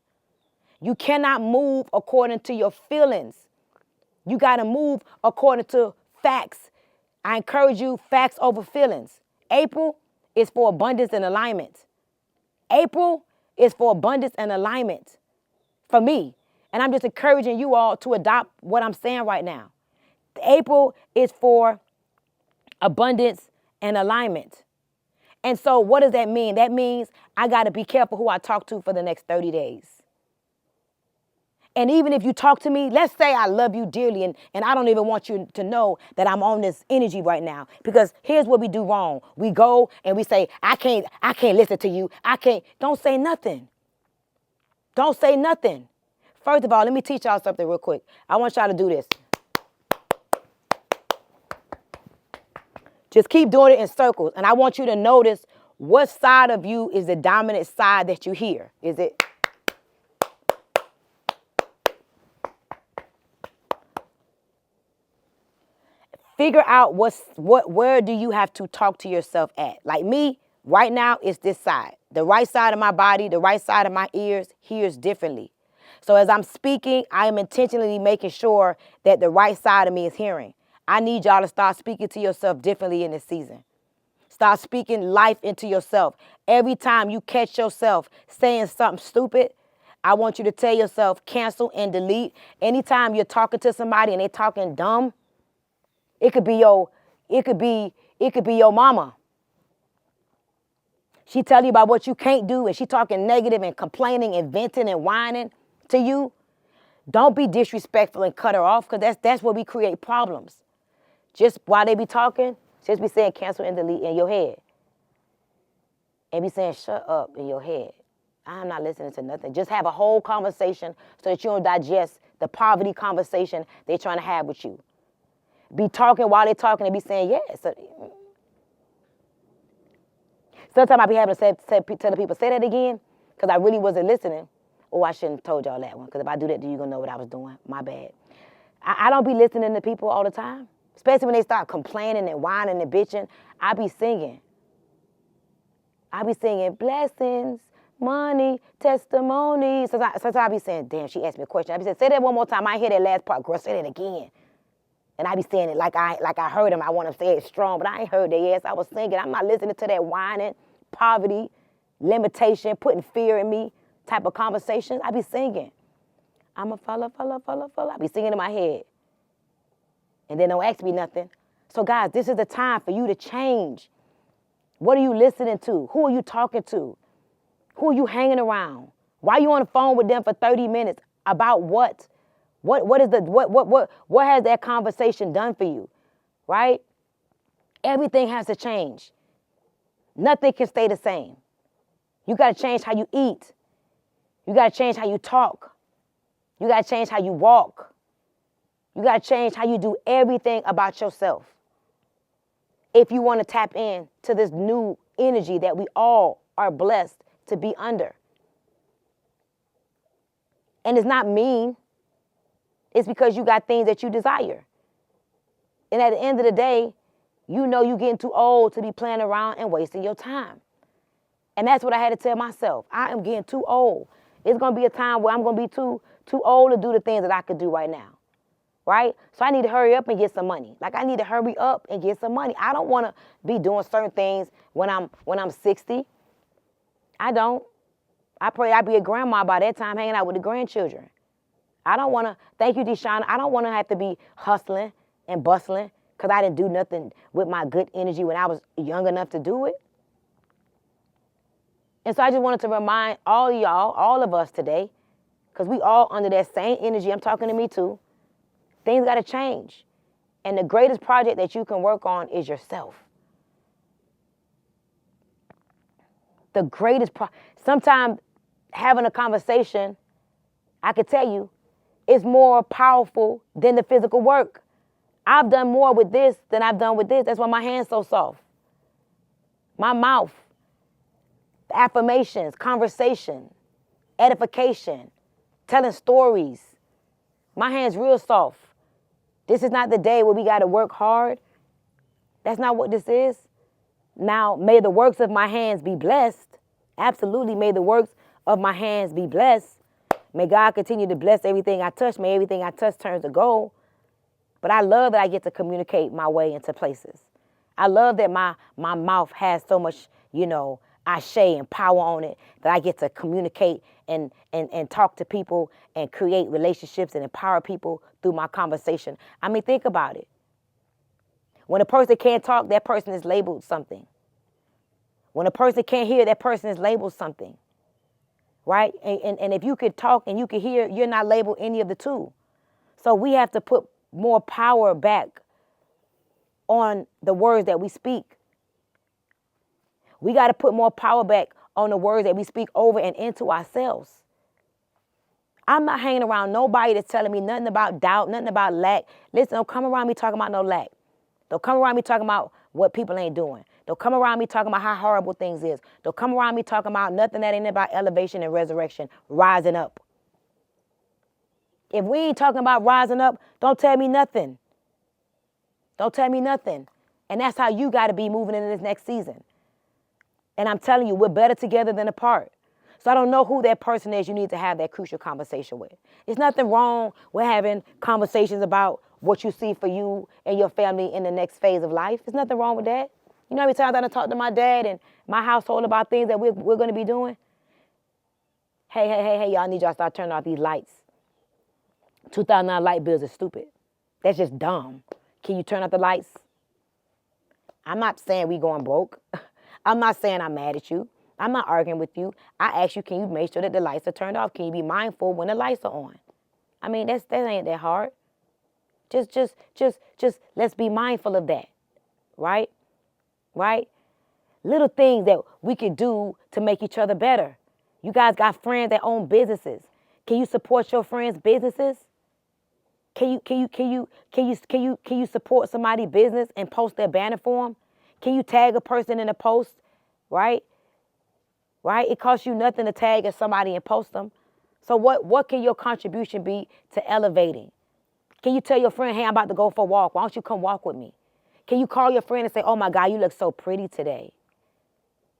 You cannot move according to your feelings. You got to move according to facts. I encourage you, facts over feelings. April is for abundance and alignment. April is for abundance and alignment for me. And I'm just encouraging you all to adopt what I'm saying right now. April is for abundance and alignment. And so what does that mean? That means I got to be careful who I talk to for the next 30 days. And even if you talk to me, let's say I love you dearly and I don't even want you to know that I'm on this energy right now. Because here's what we do wrong. We go and we say, I can't listen to you. Don't say nothing. Don't say nothing. First of all, let me teach y'all something real quick. I want y'all to do this. Just keep doing it in circles. And I want you to notice what side of you is the dominant side that you hear. Is it? Figure out where do you have to talk to yourself at. Like me, right now, it's this side. The right side of my body, the right side of my ears hears differently. So as I'm speaking, I am intentionally making sure that the right side of me is hearing. I need y'all to start speaking to yourself differently in this season. Start speaking life into yourself. Every time you catch yourself saying something stupid, I want you to tell yourself, cancel and delete. Anytime you're talking to somebody and they're talking dumb, it could be your mama. She tell you about what you can't do, and she talking negative and complaining and venting and whining to you. Don't be disrespectful and cut her off, because that's where we create problems. Just while they be talking, just be saying cancel and delete in your head. And be saying shut up in your head. I'm not listening to nothing. Just have a whole conversation so that you don't digest the poverty conversation they're trying to have with you. Be talking while they're talking and be saying yes. Sometimes I be having to tell the people, say that again, because I really wasn't listening. Oh, I shouldn't have told y'all that one, because if I do that, then you're going to know what I was doing. My bad. I don't be listening to people all the time, especially when they start complaining and whining and bitching. I be singing. I be singing blessings, money, testimony. Sometimes I be saying, damn, she asked me a question. I be saying, say that one more time. I hear that last part, girl, say that again. And I be saying it like I heard them. I want to say it strong, but I ain't heard their ass. I was singing. I'm not listening to that whining, poverty, limitation, putting fear in me type of conversations. I be singing. I'm a fella. I be singing in my head. And then don't ask me nothing. So guys, this is the time for you to change. What are you listening to? Who are you talking to? Who are you hanging around? Why are you on the phone with them for 30 minutes? About what? What has that conversation done for you? Right? Everything has to change. Nothing can stay the same. You got to change how you eat. You got to change how you talk. You got to change how you walk. You got to change how you do everything about yourself. If you want to tap in to this new energy that we all are blessed to be under. And it's not mean. It's because you got things that you desire. And at the end of the day, you know you're getting too old to be playing around and wasting your time. And that's what I had to tell myself. I am getting too old. It's going to be a time where I'm going to be too old to do the things that I could do right now. Right? So I need to hurry up and get some money. Like I need to hurry up and get some money. I don't want to be doing certain things when I'm 60. I don't. I pray I'll be a grandma by that time hanging out with the grandchildren. I don't want to, thank you, Deshauna, I don't want to have to be hustling and bustling because I didn't do nothing with my good energy when I was young enough to do it. And so I just wanted to remind all of y'all, all of us today, because we all under that same energy, I'm talking to me too, things got to change. And the greatest project that you can work on is yourself. The greatest sometimes having a conversation, I could tell you, is more powerful than the physical work. I've done more with this than I've done with this. That's why my hand's so soft. My mouth, affirmations, conversation, edification, telling stories. My hand's real soft. This is not the day where we got to work hard. That's not what this is. Now, may the works of my hands be blessed. Absolutely, may the works of my hands be blessed. May God continue to bless everything I touch. May everything I touch turn to gold. But I love that I get to communicate my way into places. I love that my mouth has so much, ashe and power on it that I get to communicate and talk to people and create relationships and empower people through my conversation. I mean, think about it. When a person can't talk, that person is labeled something. When a person can't hear, that person is labeled something. Right? And if you could talk and you could hear, you're not labeled any of the two. So we have to put more power back on the words that we speak. We got to put more power back on the words that we speak over and into ourselves. I'm not hanging around nobody that's telling me nothing about doubt, nothing about lack. Listen, don't come around me talking about no lack. Don't come around me talking about what people ain't doing. Don't come around me talking about how horrible things is. Don't come around me talking about nothing that ain't about elevation and resurrection, rising up. If we ain't talking about rising up, don't tell me nothing. Don't tell me nothing. And that's how you got to be moving into this next season. And I'm telling you, we're better together than apart. So I don't know who that person is you need to have that crucial conversation with. There's nothing wrong with having conversations about what you see for you and your family in the next phase of life. There's nothing wrong with that. You know how many times I done talked to my dad and my household about things that we're going to be doing? Hey, y'all need y'all to start turning off these lights. 2009 light bills are stupid. That's just dumb. Can you turn off the lights? I'm not saying we going broke. I'm not saying I'm mad at you. I'm not arguing with you. I ask you, can you make sure that the lights are turned off? Can you be mindful when the lights are on? I mean, that ain't that hard. Just let's be mindful of that, right? Right? Little things that we could do to make each other better. You guys got friends that own businesses. Can you support your friends' businesses? Can you support somebody's business and post their banner for them? Can you tag a person in a post, right? Right? It costs you nothing to tag somebody and post them. So what can your contribution be to elevating? Can you tell your friend, hey, I'm about to go for a walk. Why don't you come walk with me? Can you call your friend and say, oh my God, you look so pretty today?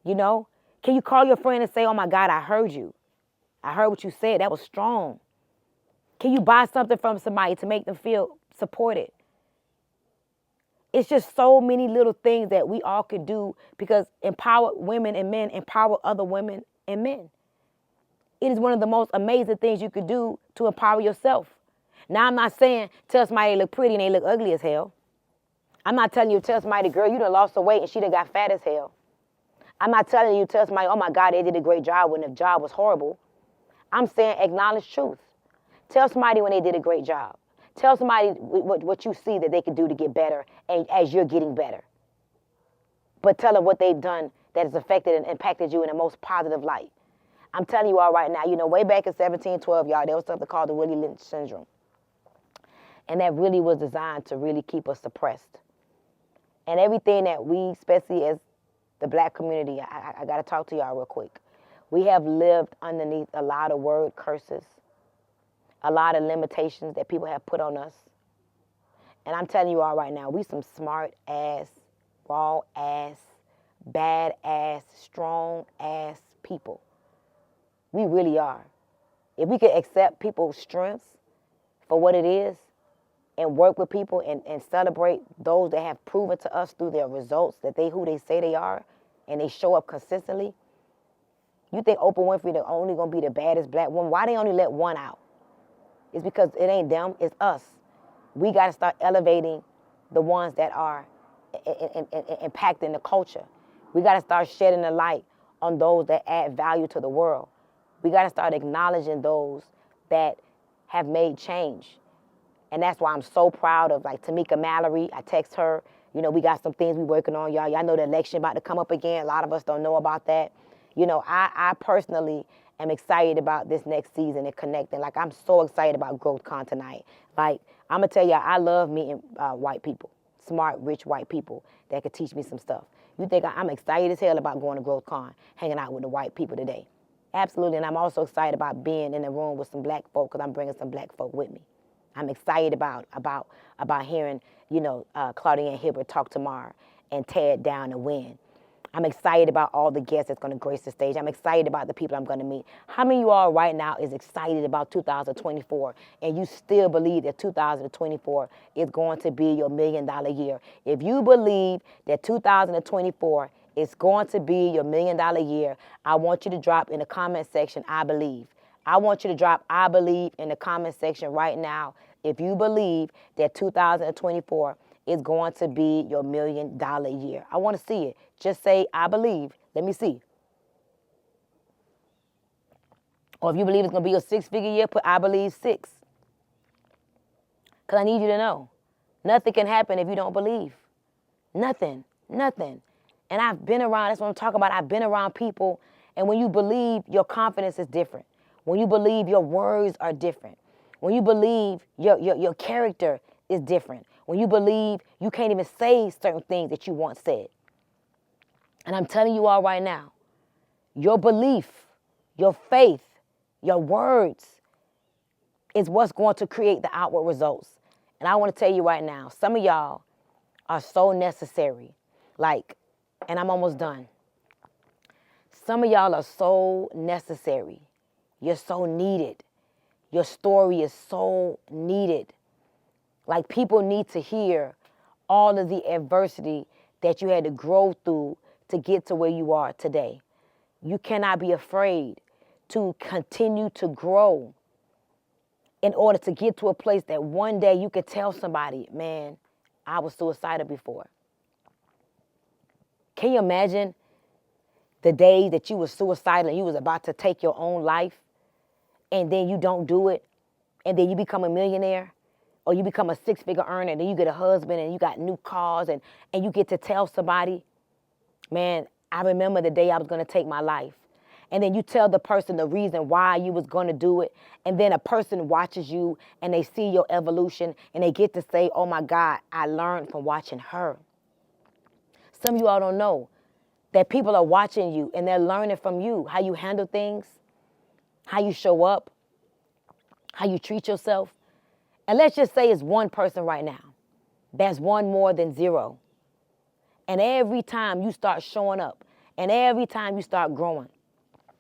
You know? Can you call your friend and say, oh my God, I heard you. I heard what you said. That was strong. Can you buy something from somebody to make them feel supported? It's just so many little things that we all could do because empower women and men, empower other women and men. It is one of the most amazing things you could do to empower yourself. Now, I'm not saying tell somebody they look pretty and they look ugly as hell. I'm not telling you tell somebody, girl, you done lost some weight and she done got fat as hell. I'm not telling you tell somebody, oh my God, they did a great job when the job was horrible. I'm saying acknowledge truth. Tell somebody when they did a great job. Tell somebody what you see that they can do to get better and as you're getting better. But tell them what they've done that has affected and impacted you in the most positive light. I'm telling you all right now, you know, way back in 1712, y'all, there was something called the Willie Lynch syndrome. And that really was designed to really keep us suppressed. And everything that we, especially as the black community, I got to talk to y'all real quick. We have lived underneath a lot of word curses, a lot of limitations that people have put on us. And I'm telling you all right now, we some smart ass, raw ass, bad ass, strong ass people. We really are. If we could accept people's strengths for what it is and work with people and celebrate those that have proven to us through their results that they who they say they are and they show up consistently. You think Oprah Winfrey the only gonna be the baddest black woman? Why they only let one out? It's because it ain't them, it's us. We gotta start elevating the ones that are impacting the culture. We gotta start shedding the light on those that add value to the world. We gotta start acknowledging those that have made change. And that's why I'm so proud of like Tamika Mallory. I text her, you know, we got some things we working on, y'all. Y'all know the election about to come up again. A lot of us don't know about that. You know, I personally am excited about this next season and connecting. Like, I'm so excited about GrowthCon tonight. Like, I'm going to tell y'all, I love meeting white people, smart, rich white people that could teach me some stuff. You think I'm excited as hell about going to GrowthCon, hanging out with the white people today. Absolutely. And I'm also excited about being in the room with some black folk because I'm bringing some black folk with me. I'm excited about hearing, you know, Claudine Hibbert talk tomorrow and tear it down and win. I'm excited about all the guests that's going to grace the stage. I'm excited about the people I'm going to meet. How many of you all right now is excited about 2024 and you still believe that 2024 is going to be your $1 million year? If you believe that 2024 is going to be your $1 million year, I want you to drop in the comment section, I believe. I want you to drop I believe in the comment section right now if you believe that 2024 is going to be your $1 million year. I want to see it. Just say, I believe. Let me see. Or if you believe it's going to be your 6-figure year, put I believe 6. Because I need you to know. Nothing can happen if you don't believe. Nothing. Nothing. And I've been around, that's what I'm talking about. I've been around people, and when you believe, your confidence is different. When you believe, your words are different. When you believe, your character is different. When you believe, you can't even say certain things that you once said. And I'm telling you all right now, your belief, your faith, your words is what's going to create the outward results. And I want to tell you right now, some of y'all are so necessary. Like, and I'm almost done. Some of y'all are so necessary. You're so needed. Your story is so needed. Like, people need to hear all of the adversity that you had to grow through to get to where you are today. You cannot be afraid to continue to grow in order to get to a place that one day you could tell somebody, man, I was suicidal before. Can you imagine The day that you were suicidal and you was about to take your own life, and then you don't do it, and then you become a millionaire, or you become a six-figure earner, and then you get a husband and you got new cars, and you get to tell somebody, man, I remember the day I was going to take my life. And then you tell the person the reason why you was going to do it. And then a person watches you and they see your evolution and they get to say, oh my God, I learned from watching her. Some of you all don't know that people are watching you and they're learning from you, how you handle things, how you show up, how you treat yourself. And let's just say it's one person right now. That's one more than zero. And every time you start showing up, and every time you start growing,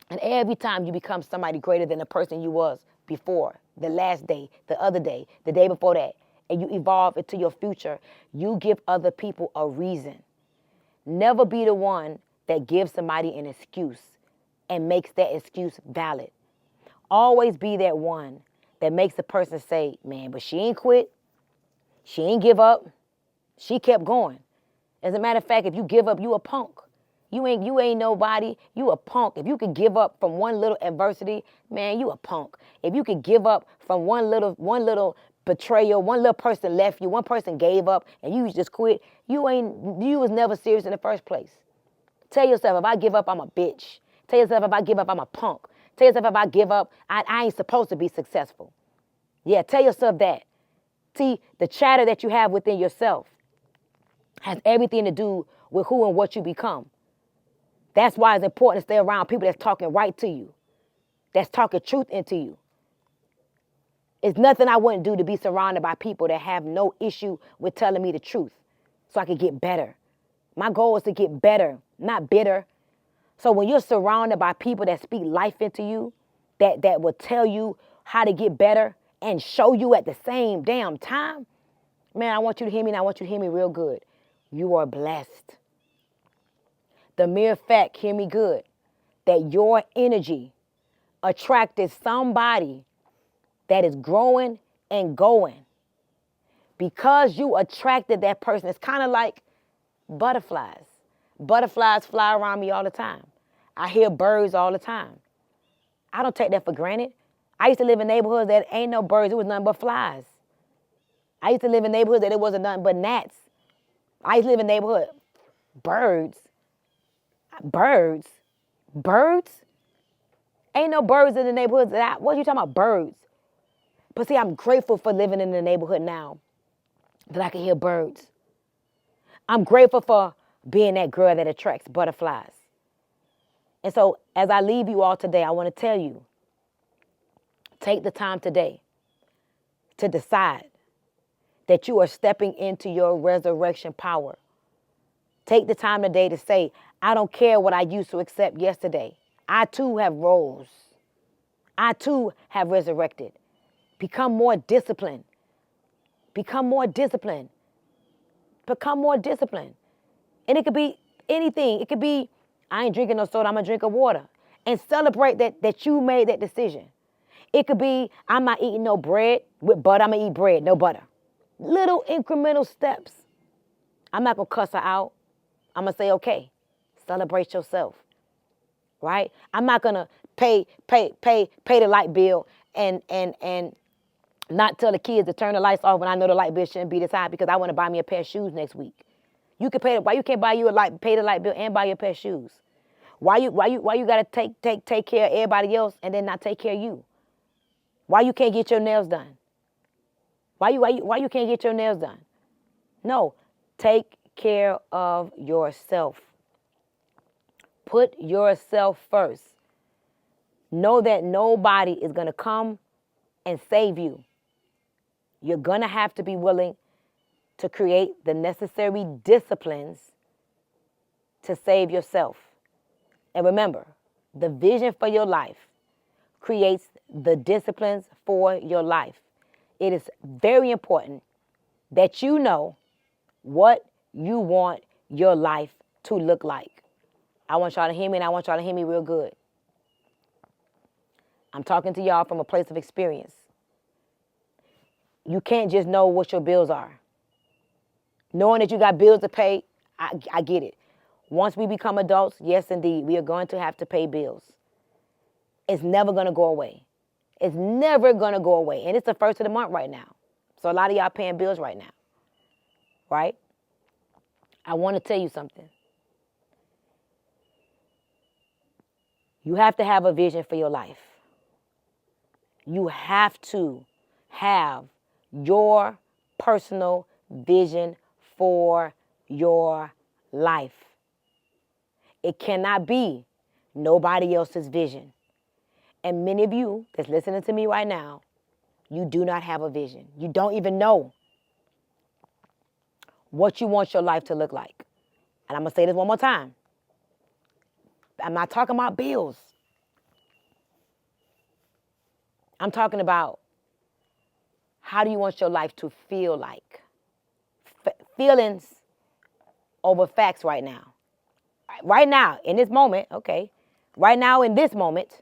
and every time you become somebody greater than the person you was before, the last day, the other day, the day before that, and you evolve into your future, you give other people a reason. Never be the one that gives somebody an excuse and makes that excuse valid. Always be that one that makes a person say, man, but she ain't quit. She ain't give up. She kept going. As a matter of fact, if you give up, you a punk. You ain't nobody. You a punk. If you could give up from one little adversity, man, you a punk. If you could give up from one little betrayal, one little person left you, one person gave up, and you just quit, you was never serious in the first place. Tell yourself, if I give up, I'm a bitch. Tell yourself, if I give up, I'm a punk. Tell yourself, if I give up, I ain't supposed to be successful. Yeah, tell yourself that. See, the chatter that you have within yourself has everything to do with who and what you become. That's why it's important to stay around people that's talking right to you, that's talking truth into you. It's nothing I wouldn't do to be surrounded by people that have no issue with telling me the truth so I can get better. My goal is to get better, not bitter. So when you're surrounded by people that speak life into you, that will tell you how to get better and show you at the same damn time, man, I want you to hear me, and I want you to hear me real good. You are blessed. The mere fact, hear me good, that your energy attracted somebody that is growing and going. Because you attracted that person, it's kind of like butterflies. Butterflies fly around me all the time. I hear birds all the time. I don't take that for granted. I used to live in neighborhoods that ain't no birds, it was nothing but flies. I used to live in neighborhoods that it wasn't nothing but gnats. I used to live in neighborhood, birds. Ain't no birds in the neighborhoods. What are you talking about, birds? But see, I'm grateful for living in the neighborhood now that I can hear birds. I'm grateful for being that girl that attracts butterflies. And so as I leave you all today, I want to tell you, take the time today to decide that you are stepping into your resurrection power. Take the time today to say, I don't care what I used to accept yesterday. I too have rose. I too have resurrected. Become more disciplined. Become more disciplined. Become more disciplined. And it could be anything. It could be, I ain't drinking no soda, I'm going to drink a water. And celebrate that you made that decision. It could be, I'm not eating no bread with butter, I'm going to eat bread, no butter. Little incremental steps. I'm not going to cuss her out. I'm going to say, okay, celebrate yourself, right? I'm not going to pay the light bill and not tell the kids to turn the lights off when I know the light bill shouldn't be this high because I want to buy me a pair of shoes next week. You can why you can't pay the light bill and buy your pair of shoes? Why you got to take care of everybody else and then not take care of you? Why you can't get your nails done? Why you can't get your nails done? No, take care of yourself. Put yourself first. Know that nobody is going to come and save you. You're going to have to be willing to create the necessary disciplines to save yourself. And remember, the vision for your life creates the disciplines for your life. It is very important that you know what you want your life to look like. I want y'all to hear me, and I want y'all to hear me real good. I'm talking to y'all from a place of experience. You can't just know what your bills are. Knowing that you got bills to pay, I get it. Once we become adults, yes, indeed, we are going to have to pay bills. It's never going to go away. It's never going to go away. And it's the first of the month right now. So a lot of y'all paying bills right now, right? I want to tell you something. You have to have a vision for your life. You have to have your personal vision for your life. It cannot be nobody else's vision. And many of you that's listening to me right now, you do not have a vision. You don't even know what you want your life to look like. And I'm going to say this one more time. I'm not talking about bills. I'm talking about how do you want your life to feel like? Feelings over facts right now. Right now, in this moment, okay. Right now, in this moment,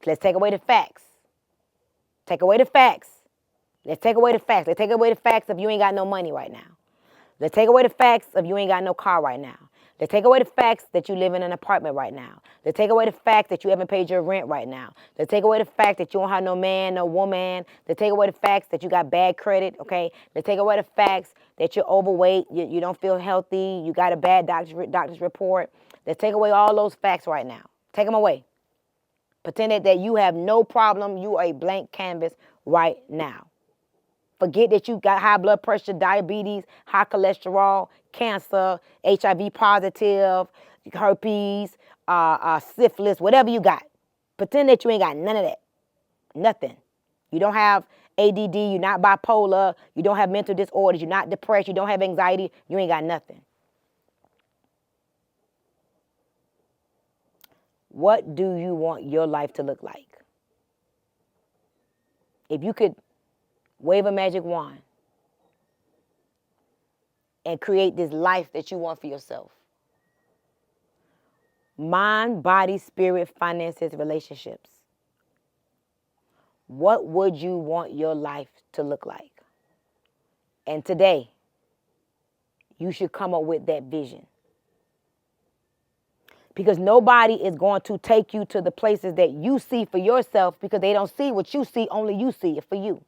let's take away the facts. Take away the facts. Let's take away the facts. Let's take away the facts of you ain't got no money right now. Let's take away the facts of you ain't got no car right now. Let's take away the facts that you live in an apartment right now. Let's take away the fact that you haven't paid your rent right now. Let's take away the fact that you don't have no man, no woman. Let's take away the facts that you got bad credit, okay? Let's take away the facts that you're overweight, you don't feel healthy, you got a bad doctor's report. Let's take away all those facts right now. Take them away. Pretend that you have no problem. You are a blank canvas right now. Forget that you got high blood pressure, diabetes, high cholesterol, cancer, HIV positive, herpes, syphilis, whatever you got. Pretend that you ain't got none of that. Nothing. You don't have ADD, you're not bipolar, you don't have mental disorders, you're not depressed, you don't have anxiety, you ain't got nothing. What do you want your life to look like? If you could wave a magic wand and create this life that you want for yourself. Mind, body, spirit, finances, relationships. What would you want your life to look like? And today, you should come up with that vision. Because nobody is going to take you to the places that you see for yourself because they don't see what you see, only you see it for you.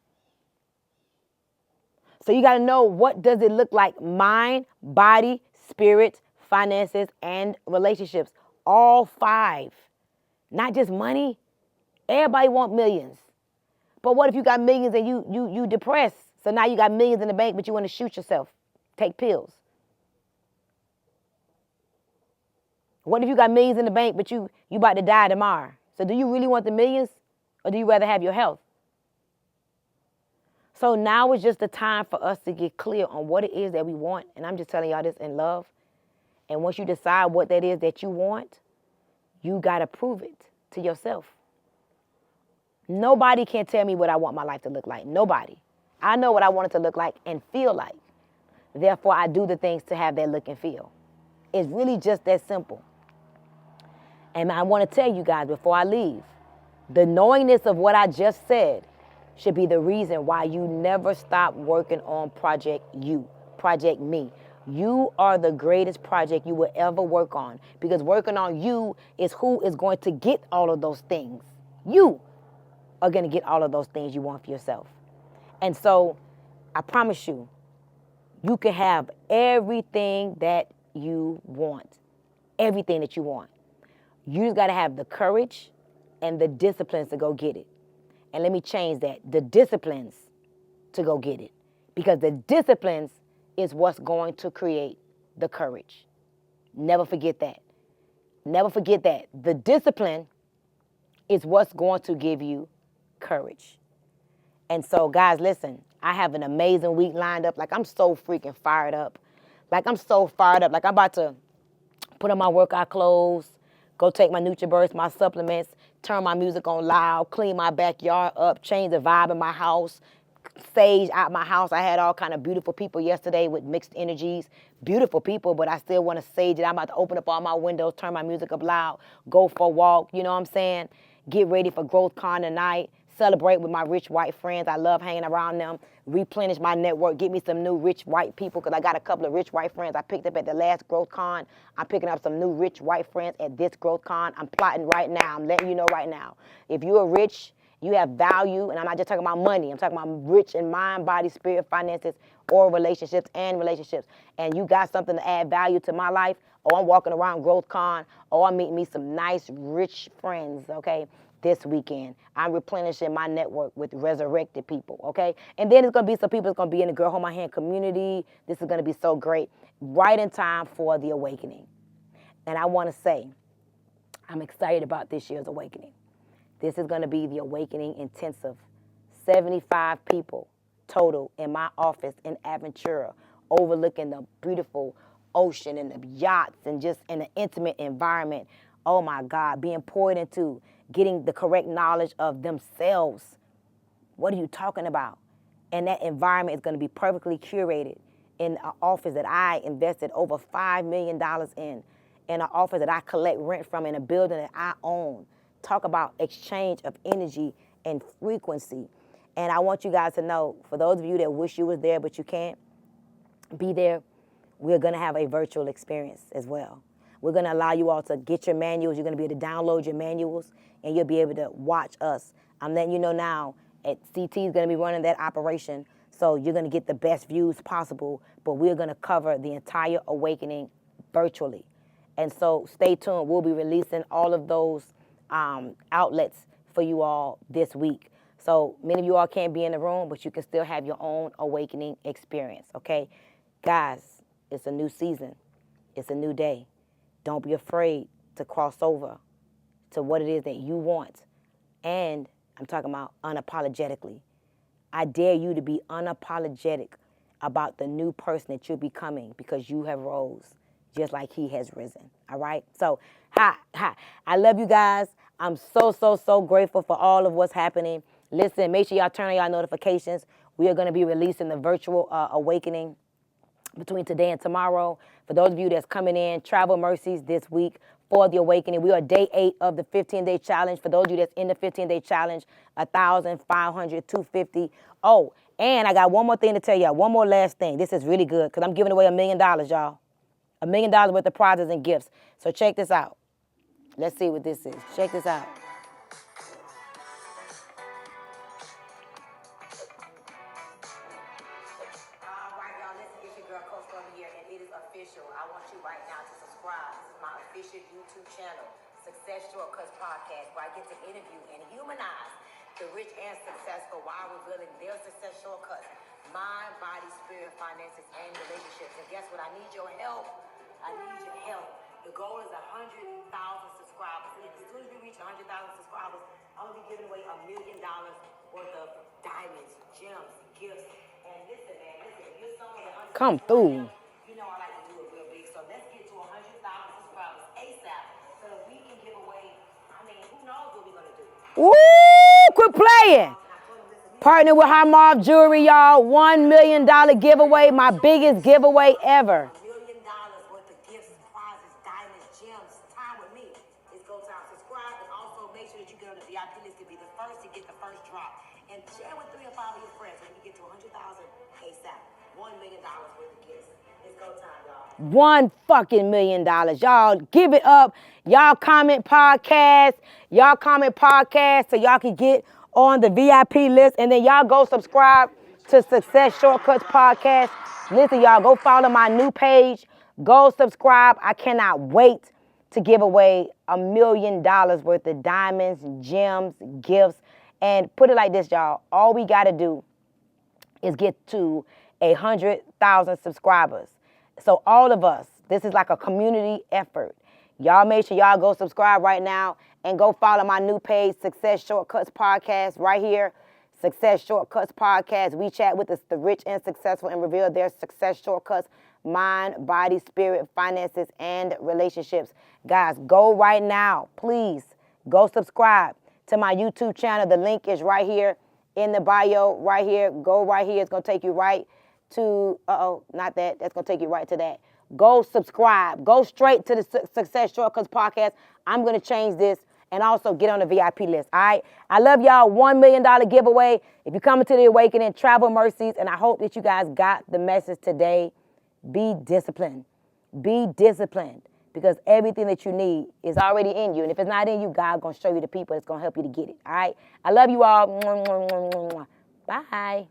So you got to know, what does it look like? Mind, body, spirit, finances, and relationships. All 5. Not just money. Everybody want millions. But what if you got millions and you depressed? So now you got millions in the bank, but you want to shoot yourself. Take pills. What if you got millions in the bank, but you about to die tomorrow? So do you really want the millions, or do you rather have your health? So now is just the time for us to get clear on what it is that we want. And I'm just telling y'all this in love. And once you decide what that is that you want, you got to prove it to yourself. Nobody can tell me what I want my life to look like. Nobody. I know what I want it to look like and feel like. Therefore, I do the things to have that look and feel. It's really just that simple. And I want to tell you guys before I leave, the knowingness of what I just said should be the reason why you never stop working on Project You, Project Me. You are the greatest project you will ever work on, because working on you is who is going to get all of those things. You are going to get all of those things you want for yourself. And so I promise you, you can have everything that you want, everything that you want. You just got to have the courage and the disciplines to go get it. And let me change that. The disciplines to go get it. Because the disciplines is what's going to create the courage. Never forget that. Never forget that. The discipline is what's going to give you courage. And so, guys, listen, I have an amazing week lined up. Like, I'm so freaking fired up. Like, I'm so fired up. Like, I'm about to put on my workout clothes, go take my NutriBurst, my supplements, turn my music on loud, clean my backyard up, change the vibe in my house, sage out my house. I had all kind of beautiful people yesterday with mixed energies. Beautiful people, but I still want to sage it. I'm about to open up all my windows, turn my music up loud, go for a walk, you know what I'm saying? Get ready for Growth Con tonight. celebrate with my rich white friends. I love hanging around them, replenish my network, get me some new rich white people, because I got a couple of rich white friends I picked up at the last Growth Con. I'm picking up some new rich white friends at this Growth Con. I'm plotting right now. I'm letting you know right now. If you are rich, you have value, and I'm not just talking about money. I'm talking about rich in mind, body, spirit, finances, or relationships, and you got something to add value to my life, or I'm walking around Growth Con, or I'm meeting me some nice, rich friends, okay, this weekend. I'm replenishing my network with resurrected people, okay? And then it's going to be some people that's going to be in the Girl Hold My Hand community. This is going to be so great. Right in time for the awakening. And I want to say, I'm excited about this year's awakening. This is going to be the Awakening Intensive. 75 people total in my office in Aventura, overlooking the beautiful ocean and the yachts and just in an intimate environment. Oh my God, being poured into, getting the correct knowledge of themselves. What are you talking about? And that environment is going to be perfectly curated in an office that I invested over $5 million in an office that I collect rent from, in a building that I own. Talk about exchange of energy and frequency. And I want you guys to know, for those of you that wish you was there but you can't be there, we're going to have a virtual experience as well. We're going to allow you all to get your manuals. You're going to be able to download your manuals, and you'll be able to watch us. I'm letting you know now, CT is going to be running that operation, so you're going to get the best views possible, but we're going to cover the entire awakening virtually. And so stay tuned. We'll be releasing all of those outlets for you all this week. So many of you all can't be in the room, but you can still have your own awakening experience, okay? Guys, it's a new season. It's a new day. Don't be afraid to cross over to what it is that you want. And I'm talking about unapologetically. I dare you to be unapologetic about the new person that you're becoming, because you have rose just like he has risen, all right? So, I love you guys. I'm so grateful for all of what's happening. Listen, make sure y'all turn on y'all notifications. We are going to be releasing the virtual awakening between today and tomorrow. For those of you that's coming in, travel mercies this week for the awakening. We are day 8 of the 15-day challenge. For those of you that's in the 15-day challenge, 1,500, 250. Oh, and I got one more thing to tell y'all. One more last thing. This is really good, because I'm giving away $1 million, y'all. $1 million worth of prizes and gifts. So check this out. Let's see what this is. Check this out. I want you right now to subscribe. This is my official YouTube channel, Success Shortcuts Podcast, where I get to interview and humanize the rich and successful while revealing their success shortcuts, mind, body, spirit, finances, and relationships. And guess what? I need your help. I need your help. The goal is 100,000 subscribers. And as soon as we reach 100,000 subscribers, I'm going to be giving away $1 million worth of diamonds, gems, gifts. And listen, man, listen, if you're someone that come through. You know I like to do it real big, so let's get to 100,000 subscribers ASAP so that we can give away, I mean, who knows what we're going to do. Ooh, quit playing. Partner with High Marv Jewelry, y'all. $1 million giveaway, my biggest giveaway ever. $1 million worth of gifts, prizes, diamonds, gems. Time with me. It's go time. Subscribe, and also make sure that you get on the VIP list to be the first to get the first drop. And share with 3 or 5 of your friends so we can get to 100,000 ASAP. $1 million worth of gifts. It's go time, y'all. $1 million. Y'all give it up. Y'all comment podcast. Y'all comment podcast so y'all can get on the VIP list. And then y'all go subscribe to Success Shortcuts Podcast. Listen, y'all, go follow my new page. Go subscribe. I cannot wait to give away $1 million worth of diamonds, gems, gifts. And put it like this, y'all. All we got to do is get to 100,000 subscribers. So all of us, this is like a community effort. Y'all make sure y'all go subscribe right now and go follow my new page, Success Shortcuts Podcast, right here. Success Shortcuts Podcast. We chat with the rich and successful and reveal their success shortcuts, mind, body, spirit, finances, and relationships. Guys, go right now. Please go subscribe to my YouTube channel. The link is right here in the bio, right here. Go right here. It's going to take you right to, not that. That's going to take you right to that. Go subscribe. Go straight to the Success Shortcuts Podcast. I'm going to change this and also get on the VIP list. All right. I love y'all. $1 million giveaway. If you come into the Awakening, travel mercies, and I hope that you guys got the message today. Be disciplined. Be disciplined, because everything that you need is already in you. And if it's not in you, God's going to show you the people that's going to help you to get it. All right. I love you all. Bye.